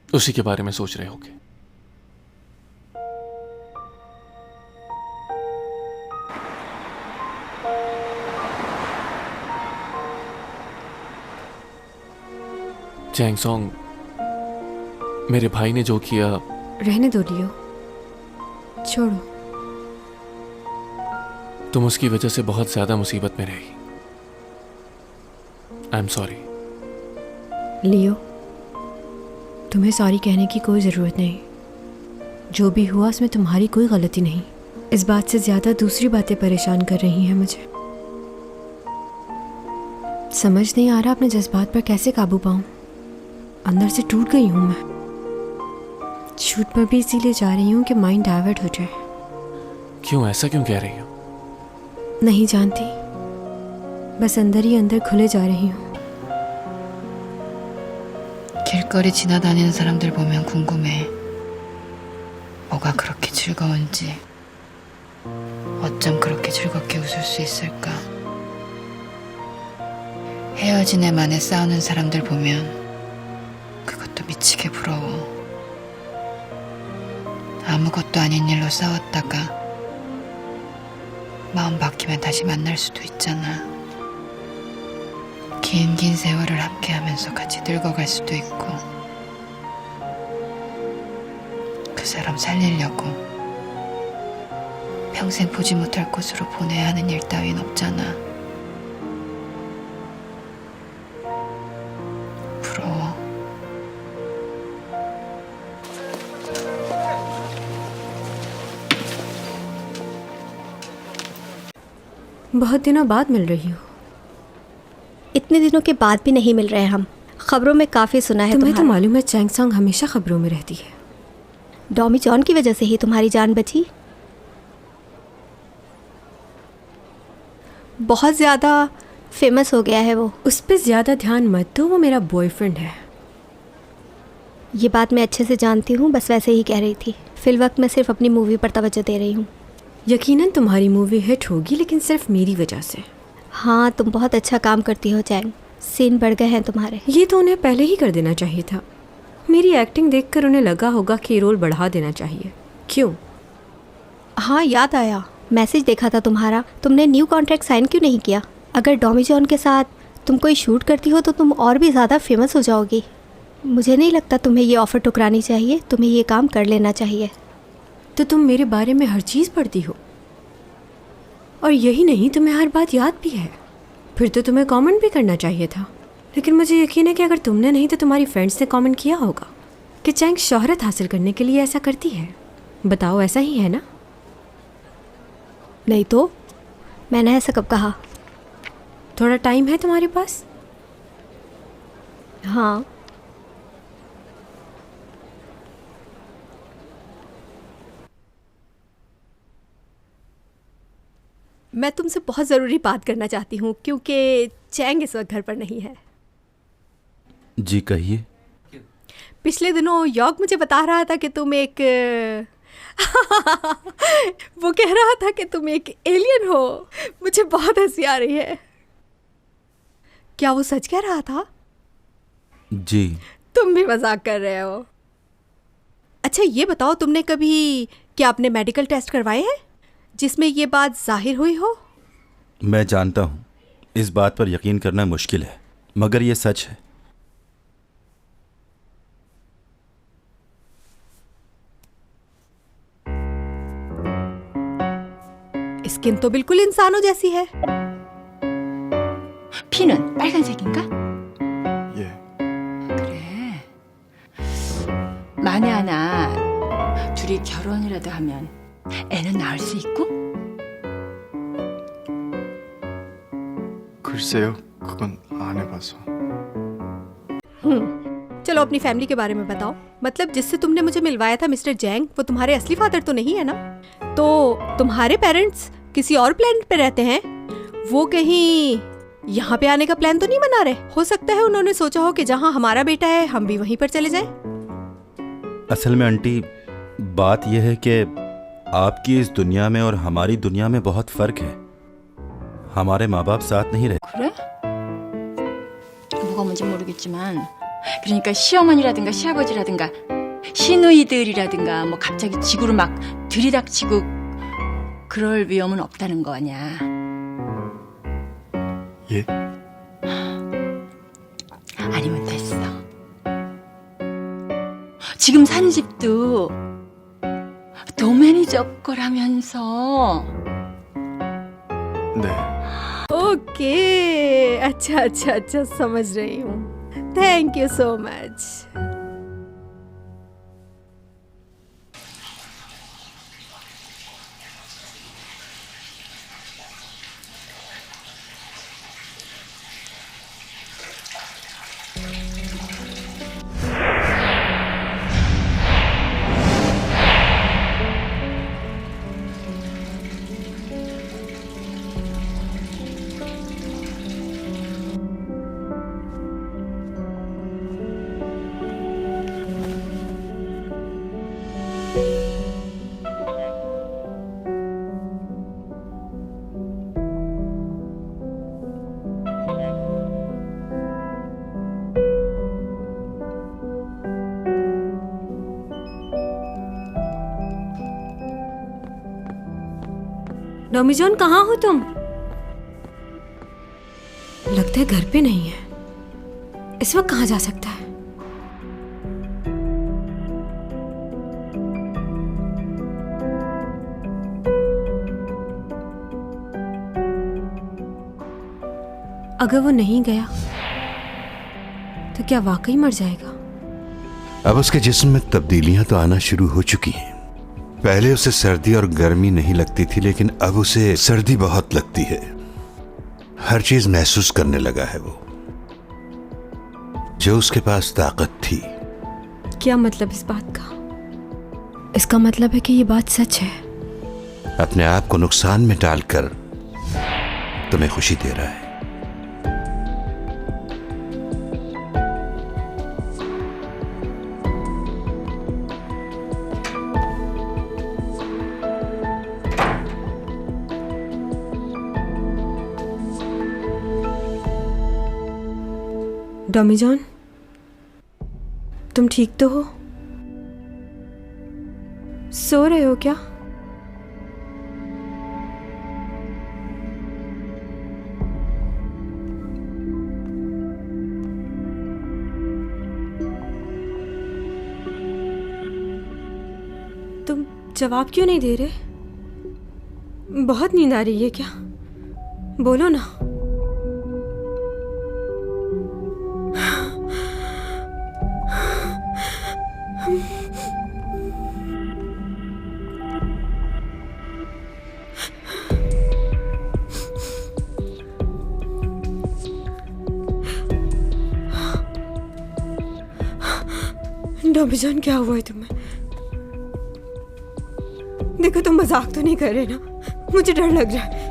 उसी के बारे में सोच रहे होगे। चैंग सॉन्ग, मेरे भाई ने जो किया। रहने दो लियो, छोड़ो। तुम उसकी वजह से बहुत ज्यादा मुसीबत में रही। I am sorry. लियो, तुम्हें सॉरी कहने की कोई ज़रूरत नहीं। जो भी हुआ उसमें तुम्हारी कोई गलती नहीं। इस बात से ज़्यादा दूसरी बातें परेशान कर रही हैं मुझे। समझ नहीं आ रहा अपने जज्बात पर कैसे काबू पाऊं। अंदर से टूट गई हूं मैं। शूट पर भी इसीलिए जा रही हूं कि माइंड डाइवर्ट हो जाए। क्यों, ऐसा क्यों कह रही हो? नहीं जानती, बस अंदर ही अंदर खुले जा रही हूं। 길거리 지나다니는 사람들 보면 궁금해. 뭐가 그렇게 즐거운지, 어쩜 그렇게 즐겁게 웃을 수 있을까? 헤어진 애 만에 싸우는 사람들 보면 그것도 미치게 부러워. 아무것도 아닌 일로 싸웠다가 마음 바뀌면 다시 만날 수도 있잖아. 긴 세월을 함께하면서 같이 늙어갈 수도 있고. 그 사람 살리려고 평생 보지 못할 곳으로 보내야 하는 일 따윈 없잖아. 부러워. बहुत दिनों बाद मिल रही हो। इतने दिनों के बाद भी नहीं मिल रहे हम। खबरों में काफ़ी सुना है तुम्हें तो मालूम है चैंग सॉन्ग हमेशा खबरों में रहती है। डॉमी जॉन की वजह से ही तुम्हारी जान बची। बहुत ज़्यादा फेमस हो गया है वो। उस पर ज़्यादा ध्यान मत दो, वो मेरा बॉयफ्रेंड है। ये बात मैं अच्छे से जानती हूँ, बस वैसे ही कह रही थी। फिलवक्त मैं सिर्फ अपनी मूवी पर तवज्जो दे रही हूँ। यकीनन तुम्हारी मूवी हिट होगी, लेकिन सिर्फ मेरी वजह से। हाँ, तुम बहुत अच्छा काम करती हो चैंग। सीन बढ़ गए हैं तुम्हारे। ये तो उन्हें पहले ही कर देना चाहिए था। मेरी एक्टिंग देखकर उन्हें लगा होगा कि रोल बढ़ा देना चाहिए। क्यों? हाँ, याद आया, मैसेज देखा था तुम्हारा। तुमने न्यू कॉन्ट्रैक्ट साइन क्यों नहीं किया? अगर डॉमी जॉन के साथ तुम कोई शूट करती हो तो तुम और भी ज़्यादा फेमस हो जाओगी। मुझे नहीं लगता तुम्हें ये ऑफ़र ठुकरानी चाहिए। तुम्हें ये काम कर लेना चाहिए। तो तुम मेरे बारे में हर चीज़ पढ़ती हो, और यही नहीं, तुम्हें हर बात याद भी है। फिर तो तुम्हें कमेंट भी करना चाहिए था। लेकिन मुझे यकीन है कि अगर तुमने नहीं तो तुम्हारी फ्रेंड्स ने कमेंट किया होगा कि चैंग शोहरत हासिल करने के लिए ऐसा करती है। बताओ, ऐसा ही है ना? नहीं तो मैंने ऐसा कब कहा? थोड़ा टाइम है तुम्हारे पास? हाँ। मैं तुमसे बहुत ज़रूरी बात करना चाहती हूँ, क्योंकि चैंग इस वक्त घर पर नहीं है। जी कहिए। पिछले दिनों यॉर्क मुझे बता रहा था कि तुम एक वो कह रहा था कि तुम एक एलियन हो। मुझे बहुत हंसी आ रही है। क्या वो सच कह रहा था? जी। तुम भी मजाक कर रहे हो। अच्छा ये बताओ, तुमने कभी क्या अपने मेडिकल टेस्ट करवाए हैं जिसमें ये बात जाहिर हुई हो? मैं जानता हूँ इस बात पर यकीन करना मुश्किल है, मगर ये सच है। स्किन तो बिल्कुल इंसानों जैसी है। 피는 빨간색인가? 예. 그래. 만에 하나 둘이 결혼이라도 하면 애는 낳을 수 있고? 글쎄요, 그건 안 해봐서. चलो चलो अपनी फैमिली के बारे में बताओ। मतलब जिससे तुमने मुझे मिलवाया था मिस्टर जैंग, वो तुम्हारे असली फादर तो नहीं है ना? तो तुम्हारे पेरेंट्स किसी और प्लेनेट पे रहते हैं? वो कहीं यहाँ पे आने का प्लान तो नहीं बना रहे? हो सकता है उन्होंने सोचा हो कि जहाँ हमारा बेटा है हम भी वहीं पर चले जाएं। असल में आंटी बात यह है कि आपकी इस दुनिया में और हमारी दुनिया में बहुत फर्क है। हमारे माँ बाप साथ नहीं रहते। 그래? 뭐가 뭔지 모르겠지만 그러니까 시어머니라든가 시아버지라든가 시누이들이라든가 뭐 갑자기 지구로 막 들이닥치고 그럴 위험은 없다는 거 아니야. 예? 아니면 됐어. 지금 사는 집도 도매니저 거라면서. 네. ओके, अच्छा अच्छा अच्छा, समझ रही हूँ। Thank you so much. Domi John, कहाँ हो तुम? लगता है घर पे नहीं है। इस वक्त कहाँ जा सकता है? अगर वो नहीं गया तो क्या वाकई मर जाएगा? अब उसके जिस्म में तब्दीलियां तो आना शुरू हो चुकी हैं। पहले उसे सर्दी और गर्मी नहीं लगती थी, लेकिन अब उसे सर्दी बहुत लगती है। हर चीज महसूस करने लगा है वो, जो उसके पास ताकत थी। क्या मतलब इस बात का? इसका मतलब है कि ये बात सच है। अपने आप को नुकसान में डालकर तुम्हें खुशी दे रहा है। डॉमी जॉन, तुम ठीक तो हो? सो रहे हो क्या? तुम जवाब क्यों नहीं दे रहे? बहुत नींद आ रही है क्या? बोलो ना। डॉमी जॉन, क्या हुआ है तुम्हें? देखो, तुम मजाक तो नहीं कर रहे ना? मुझे डर लग रहा है।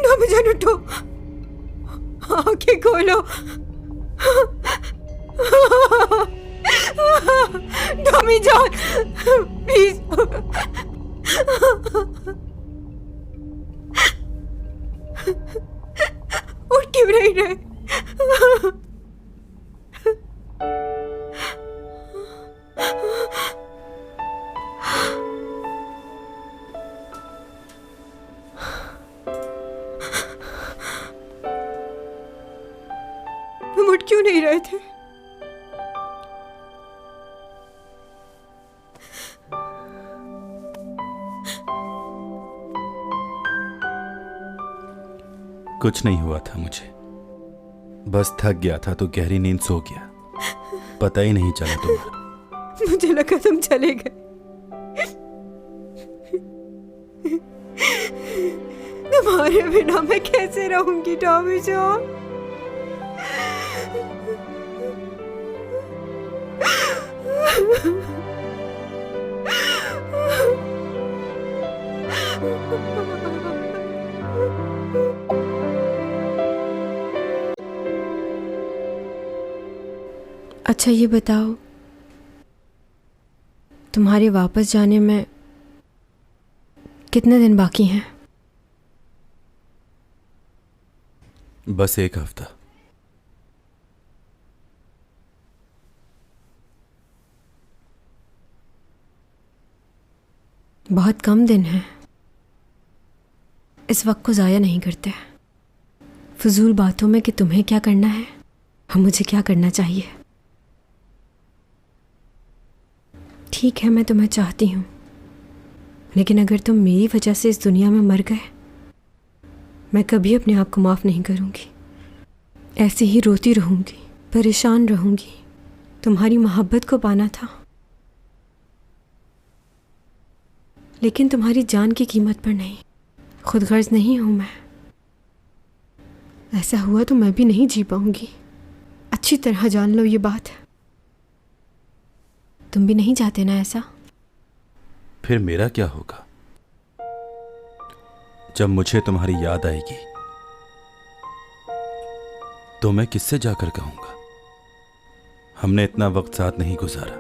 डॉमी जॉन, उठो, आंखें खोलो। डॉमी जॉन, प्लीज। उठ क्यों नहीं रहे? तुम उठ क्यों नहीं रहे थे? कुछ नहीं हुआ था मुझे, बस थक गया था तो गहरी नींद सो गया। पता ही नहीं चला तुम्हारा। मुझे लगा तुम चले गए। तुम्हारे बिना मैं कैसे रहूंगी टॉमी जॉन? अच्छा ये बताओ, तुम्हारे वापस जाने में कितने दिन बाकी हैं? बस 1 हफ्ता। बहुत कम दिन हैं। इस वक्त को ज़ाया नहीं करते फजूल बातों में कि तुम्हें क्या करना है और मुझे क्या करना चाहिए। ठीक है, मैं तुम्हें चाहती हूँ, लेकिन अगर तुम मेरी वजह से इस दुनिया में मर गए, मैं कभी अपने आप को माफ़ नहीं करूँगी। ऐसे ही रोती रहूँगी, परेशान रहूँगी। तुम्हारी मोहब्बत को पाना था, लेकिन तुम्हारी जान की कीमत पर नहीं। खुदगर्ज नहीं हूँ मैं। ऐसा हुआ तो मैं भी नहीं जी पाऊँगी। अच्छी तरह जान लो ये बात। तुम भी नहीं चाहते ना ऐसा? फिर मेरा क्या होगा जब मुझे तुम्हारी याद आएगी? तो मैं किससे जाकर कहूंगा हमने इतना वक्त साथ नहीं गुजारा,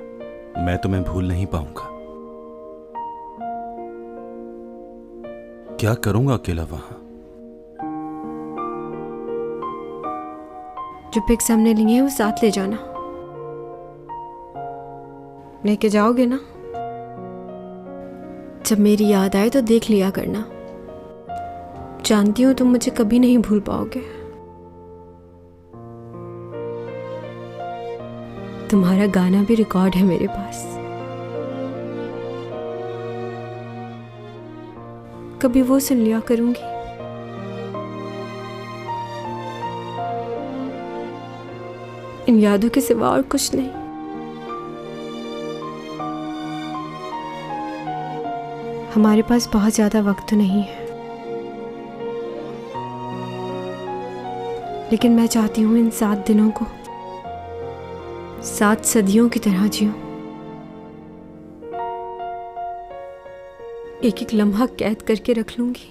मैं तुम्हें भूल नहीं पाऊंगा। क्या करूंगा अकेला वहां? जो पिक्स हमने लिए हैं वो साथ ले जाना। लेके जाओगे ना? जब मेरी याद आए तो देख लिया करना। जानती हूँ तुम मुझे कभी नहीं भूल पाओगे। तुम्हारा गाना भी रिकॉर्ड है मेरे पास। कभी वो सुन लिया करूंगी। इन यादों के सिवा और कुछ नहीं। हमारे पास बहुत ज्यादा वक्त तो नहीं है, लेकिन मैं चाहती हूँ इन 7 दिनों को 7 सदियों की तरह जीऊं। एक एक लम्हा कैद करके रख लूंगी।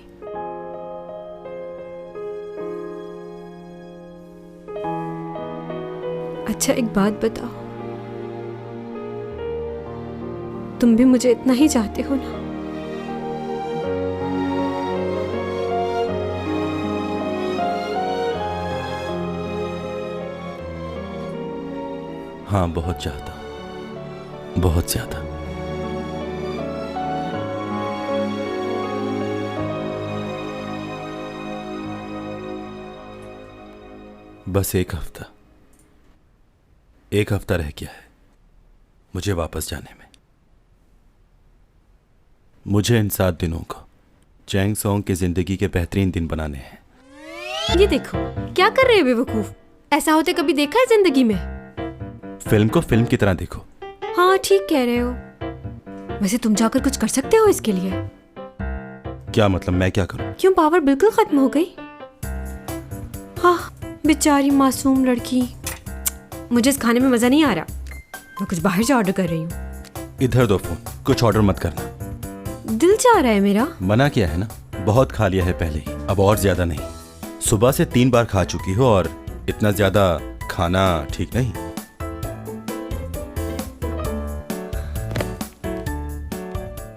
अच्छा एक बात बताओ, तुम भी मुझे इतना ही चाहते हो ना? हाँ, बहुत चाहता, बहुत ज्यादा। बस 1 हफ्ता, 1 हफ्ता रह गया है मुझे वापस जाने में। मुझे इन 7 दिनों को चैंग सॉन्ग की जिंदगी के बेहतरीन दिन बनाने हैं। ये देखो क्या कर रहे हो बेवकूफ। ऐसा होते कभी देखा है जिंदगी में? फिल्म को फिल्म की तरह देखो। हाँ ठीक कह रहे हो। वैसे तुम जाकर कुछ कर सकते हो इसके लिए? क्या मतलब मैं क्या करूं? क्यों पावर बिल्कुल खत्म हो गई? हाँ बेचारी मासूम लड़की। मुझे इस खाने में मजा नहीं आ रहा। मैं कुछ बाहर से ऑर्डर कर रही हूँ। इधर दो फोन, कुछ ऑर्डर मत करना। दिल चाह रहा है मेरा। मना किया है ना, बहुत खा लिया है पहले ही, अब और ज्यादा नहीं। सुबह से 3 बार खा चुकी हो और इतना ज्यादा खाना ठीक नहीं।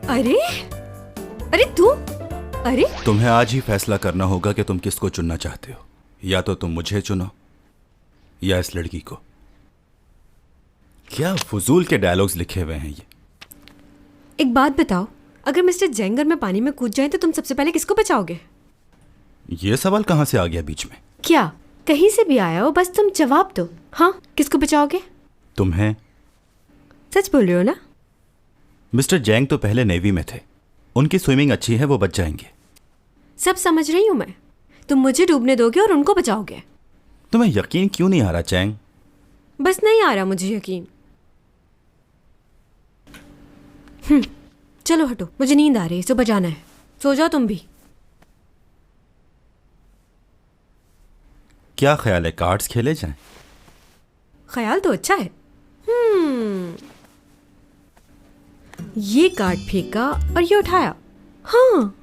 अरे अरे तू, अरे तुम्हें आज ही फैसला करना होगा कि तुम किसको चुनना चाहते हो। या तो तुम मुझे चुनो या इस लड़की को। क्या फजूल के डायलॉग्स लिखे हुए हैं ये। एक बात बताओ, अगर मिस्टर जेंगर में पानी में कूद जाए तो तुम सबसे पहले किसको बचाओगे? ये सवाल कहाँ से आ गया बीच में? क्या कहीं से भी आया हो, बस तुम जवाब दो। हाँ किसको बचाओगे? तुम्हें। सच बोल रहे हो ना? मिस्टर जैंग तो पहले नेवी में थे, उनकी स्विमिंग अच्छी है, वो बच जाएंगे। सब समझ रही हूँ मैं। तुम मुझे डूबने दोगे और उनको बचाओगे। तुम्हें यकीन क्यों नहीं आ रहा चैंग? बस नहीं आ रहा मुझे यकीन। चलो हटो, मुझे नींद आ रही है, सुबह जाना है। सो जाओ तुम भी। क्या ख्याल है, कार्ड्स खेले जाएं? ख्याल तो अच्छा है। ये कार्ड फेंका और ये उठाया। हाँ,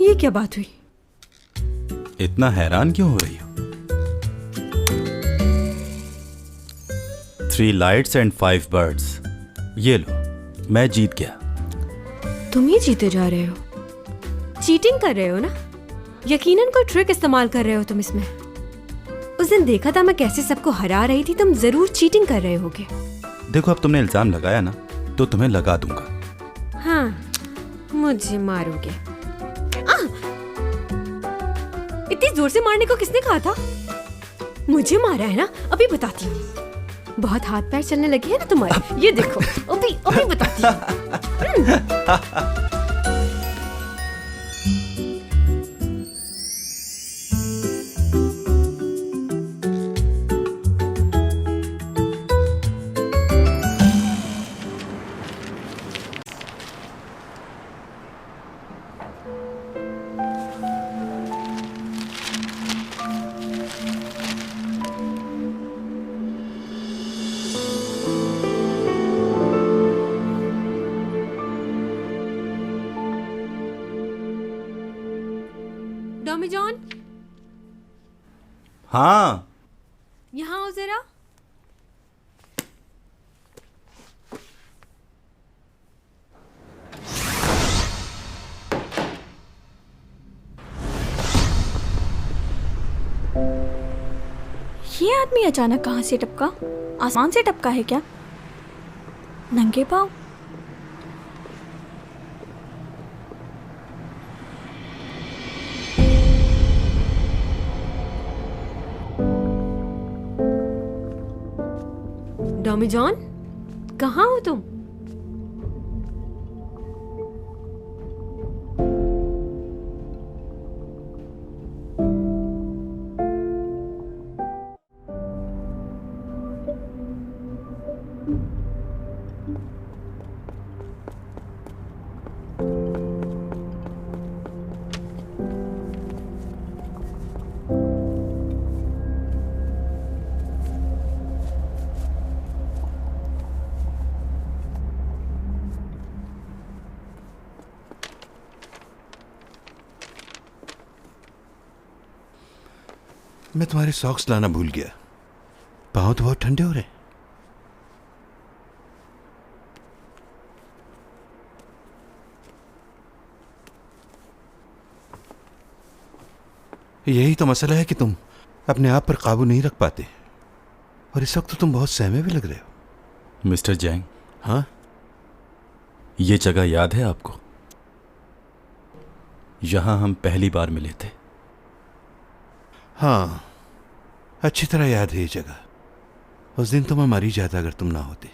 ये क्या बात हुई? इतना हैरान क्यों हो रही हो? 3 लाइट्स एंड 5 बर्ड्स। ये लो, मैं जीत गया। तुम ही जीते जा रहे हो। चीटिंग कर रहे हो ना? यकीनन कोई ट्रिक इस्तेमाल कर रहे हो तुम इसमें। उस दिन देखा था मैं कैसे सबको हरा रही थी, तुम जरूर चीटिंग कर रहे होगे। देखो, अब तुमने इल्जाम लगाया ना, तो तुम्हें लगा दूंगा। हाँ, मुझे मारोगे। इतनी जोर से मारने को किसने कहा था? मुझे मारा है ना, अभी बताती हूँ। बहुत हाथ पैर चलने लगे हैं ना तुम्हारे, ये देखो, अभी बताती हूँ। डॉमी जॉन, हाँ, यहाँ आओ जरा। ये आदमी अचानक कहाँ से टपका? आसमान से टपका है क्या? नंगे पाँव? डॉमी जॉन, कहाँ हो तुम? मैं तुम्हारे सॉक्स लाना भूल गया। पाँव तो बहुत ठंडे हो रहे हैं। यही तो मसला है कि तुम अपने आप पर काबू नहीं रख पाते, और इस वक्त तो तुम बहुत सहमे भी लग रहे हो। मिस्टर जैंग, हाँ, ये जगह याद है आपको? यहां हम पहली बार मिले थे। हाँ, अच्छी तरह याद है ये जगह। उस दिन तो मैं मर ही जाता अगर तुम ना होते।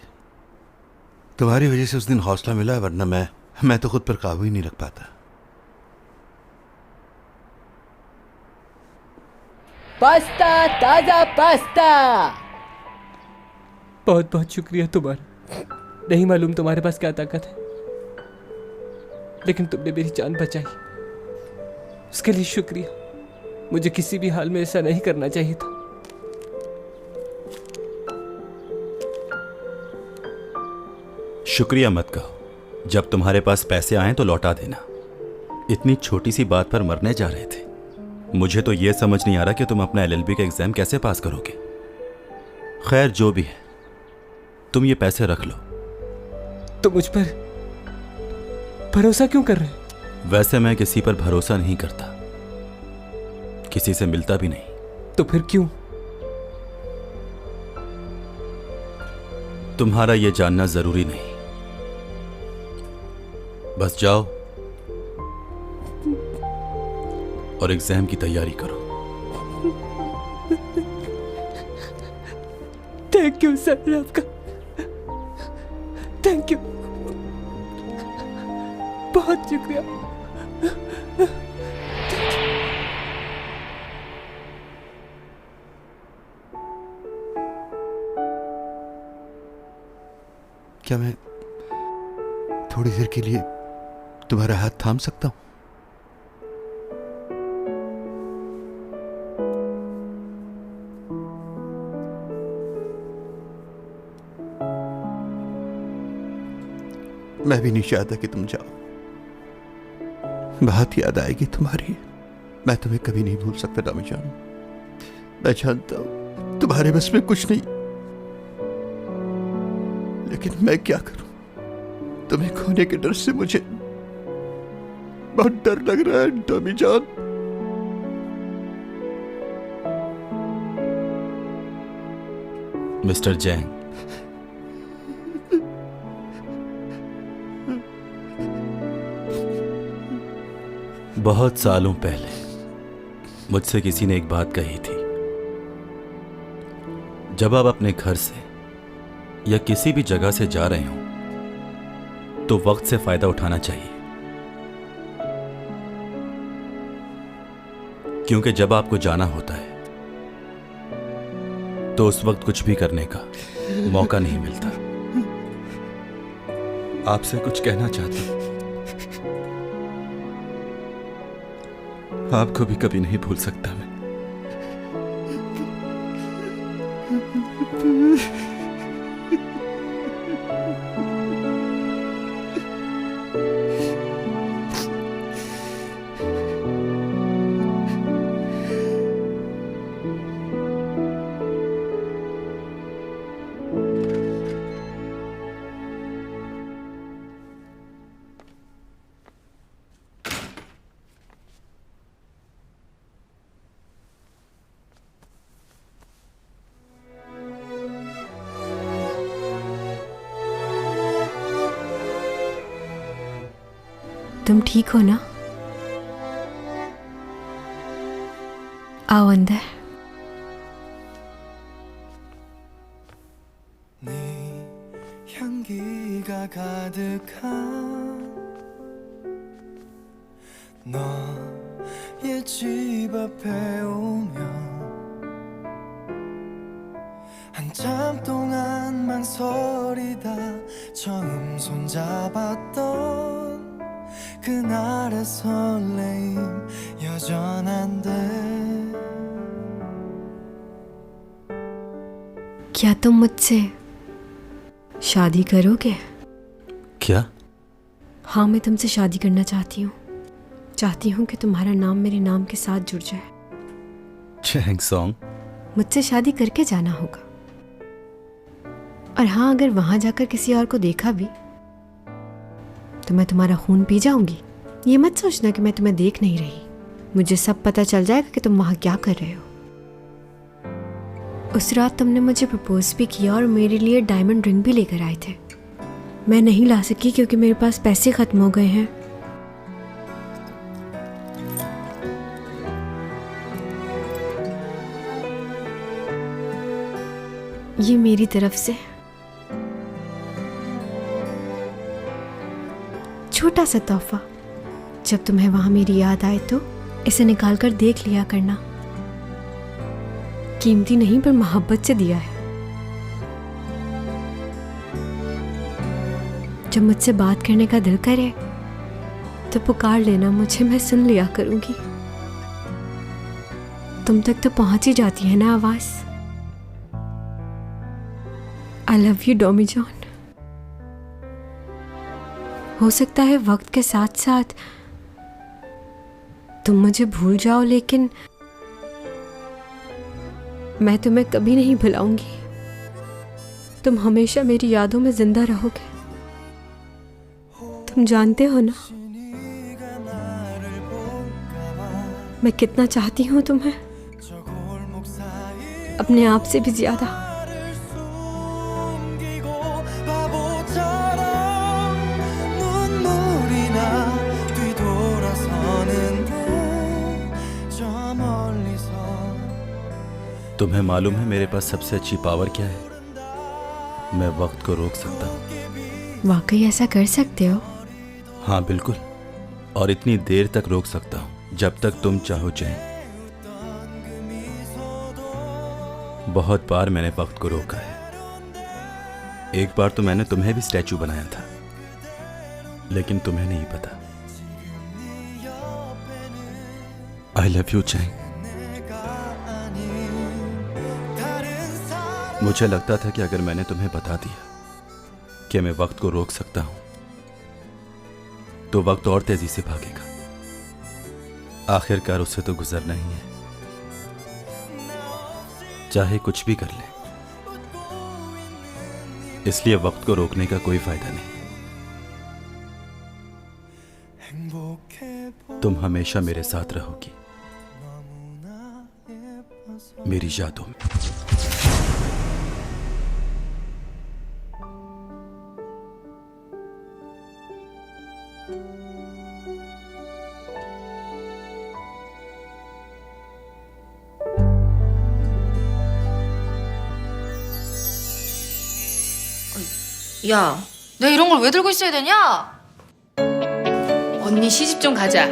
तुम्हारी वजह से उस दिन हौसला मिला, वरना मैं तो खुद पर काबू ही नहीं रख पाता। पास्ता, ताजा पास्ता। बहुत बहुत शुक्रिया तुम्हारा। नहीं मालूम तुम्हारे पास क्या ताकत है, लेकिन तुमने मेरी जान बचाई, उसके लिए शुक्रिया। मुझे किसी भी हाल में ऐसा नहीं करना चाहिए था। शुक्रिया मत कहो। जब तुम्हारे पास पैसे आए तो लौटा देना। इतनी छोटी सी बात पर मरने जा रहे थे। मुझे तो यह समझ नहीं आ रहा कि तुम अपना LLB का एग्जाम कैसे पास करोगे। खैर, जो भी है, तुम ये पैसे रख लो। तो मुझ पर भरोसा क्यों कर रहे हो? वैसे मैं किसी पर भरोसा नहीं करता, किसी से मिलता भी नहीं। तो फिर क्यों? तुम्हारा यह जानना जरूरी नहीं। बस जाओ और एग्जाम की तैयारी करो। थैंक यू सर, आपका थैंक यू, बहुत शुक्रिया। क्या मैं थोड़ी देर के लिए तुम्हारा हाथ थाम सकता हूं? मैं भी नहीं चाहता कि तुम जाओ। बहुत याद आएगी तुम्हारी। मैं तुम्हें कभी नहीं भूल सकता डॉमी जान। मैं जानता हूं तुम्हारे बस में कुछ नहीं, लेकिन मैं क्या करूं? तुम्हें खोने के डर से मुझे बहुत डर लग रहा है डॉमी जान। मिस्टर जैंग, बहुत सालों पहले मुझसे किसी ने एक बात कही थी, जब आप अपने घर से या किसी भी जगह से जा रहे हो तो वक्त से फायदा उठाना चाहिए, क्योंकि जब आपको जाना होता है तो उस वक्त कुछ भी करने का मौका नहीं मिलता। आपसे कुछ कहना चाहता हूं, आपको भी कभी नहीं भूल सकता मैं। तुम ठीक हो ना? आओ अंदर। 향기가 가득한 너의 집 앞에 오면 한참 동안 망설이다 처음 손잡았던 그날의 설레임 여전한데 क्या तुम मुझसे शादी करोगे? क्या? हाँ, मैं तुमसे शादी करना चाहती हूँ। चाहती हूँ कि तुम्हारा नाम मेरे नाम के साथ जुड़ जाए। चैंग सॉन्ग, मुझसे शादी करके जाना होगा। और हाँ, अगर वहां जाकर किसी और को देखा भी तो मैं तुम्हारा खून पी जाऊंगी। ये मत सोचना कि मैं तुम्हें देख नहीं रही। मुझे सब पता चल जाएगा कि तुम वहां क्या कर रहे हो। उस रात तुमने मुझे प्रपोज भी किया और मेरे लिए डायमंड रिंग भी लेकर आए थे। मैं नहीं ला सकी क्योंकि मेरे पास पैसे खत्म हो गए हैं। ये मेरी तरफ से छोटा सा तोहफा। जब तुम्हें वहां मेरी याद आए तो इसे निकाल कर देख लिया करना। कीमती नहीं पर मोहब्बत से दिया है। जब मुझसे बात करने का दिल करे तो पुकार लेना मुझे, मैं सुन लिया करूंगी। तुम तक तो पहुंच ही जाती है ना आवाज। I love you Domi John. हो सकता है वक्त के साथ साथ तुम मुझे भूल जाओ, लेकिन मैं तुम्हें कभी नहीं भुलाऊंगी। तुम हमेशा मेरी यादों में जिंदा रहोगे। तुम जानते हो ना मैं कितना चाहती हूँ तुम्हें, अपने आप से भी ज्यादा। तुम्हें मालूम है मेरे पास सबसे अच्छी पावर क्या है? मैं वक्त को रोक सकता हूँ। वाकई ऐसा कर सकते हो? हाँ बिल्कुल, और इतनी देर तक रोक सकता हूँ जब तक तुम चाहो चैन। बहुत बार मैंने वक्त को रोका है। एक बार तो मैंने तुम्हें भी स्टैचू बनाया था, लेकिन तुम्हें नहीं पता आई लव यू चैंग। मुझे लगता था कि अगर मैंने तुम्हें बता दिया कि मैं वक्त को रोक सकता हूं तो वक्त और तेजी से भागेगा। आखिरकार उससे तो गुजरना ही है, चाहे कुछ भी कर ले। इसलिए वक्त को रोकने का कोई फायदा नहीं। तुम हमेशा मेरे साथ रहोगी, मेरी यादों में। 야, 내가 이런 걸 왜 들고 있어야 되냐? 언니 시집 좀 가자.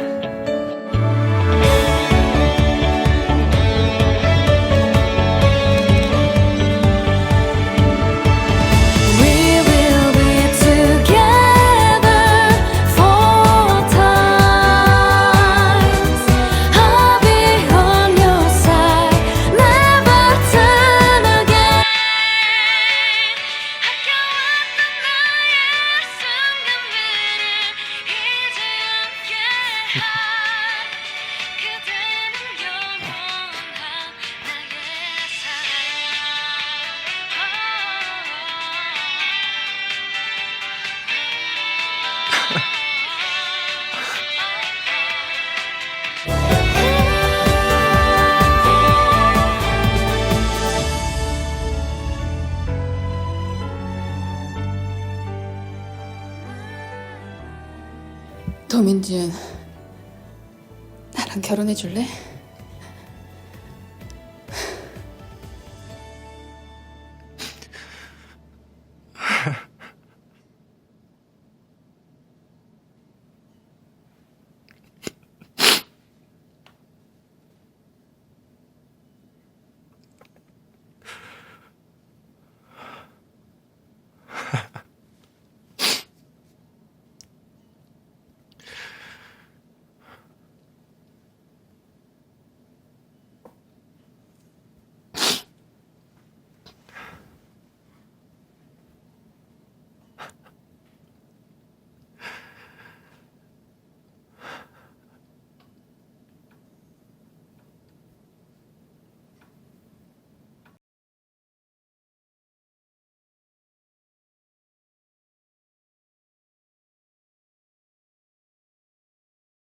도민준, 나랑 결혼해 줄래?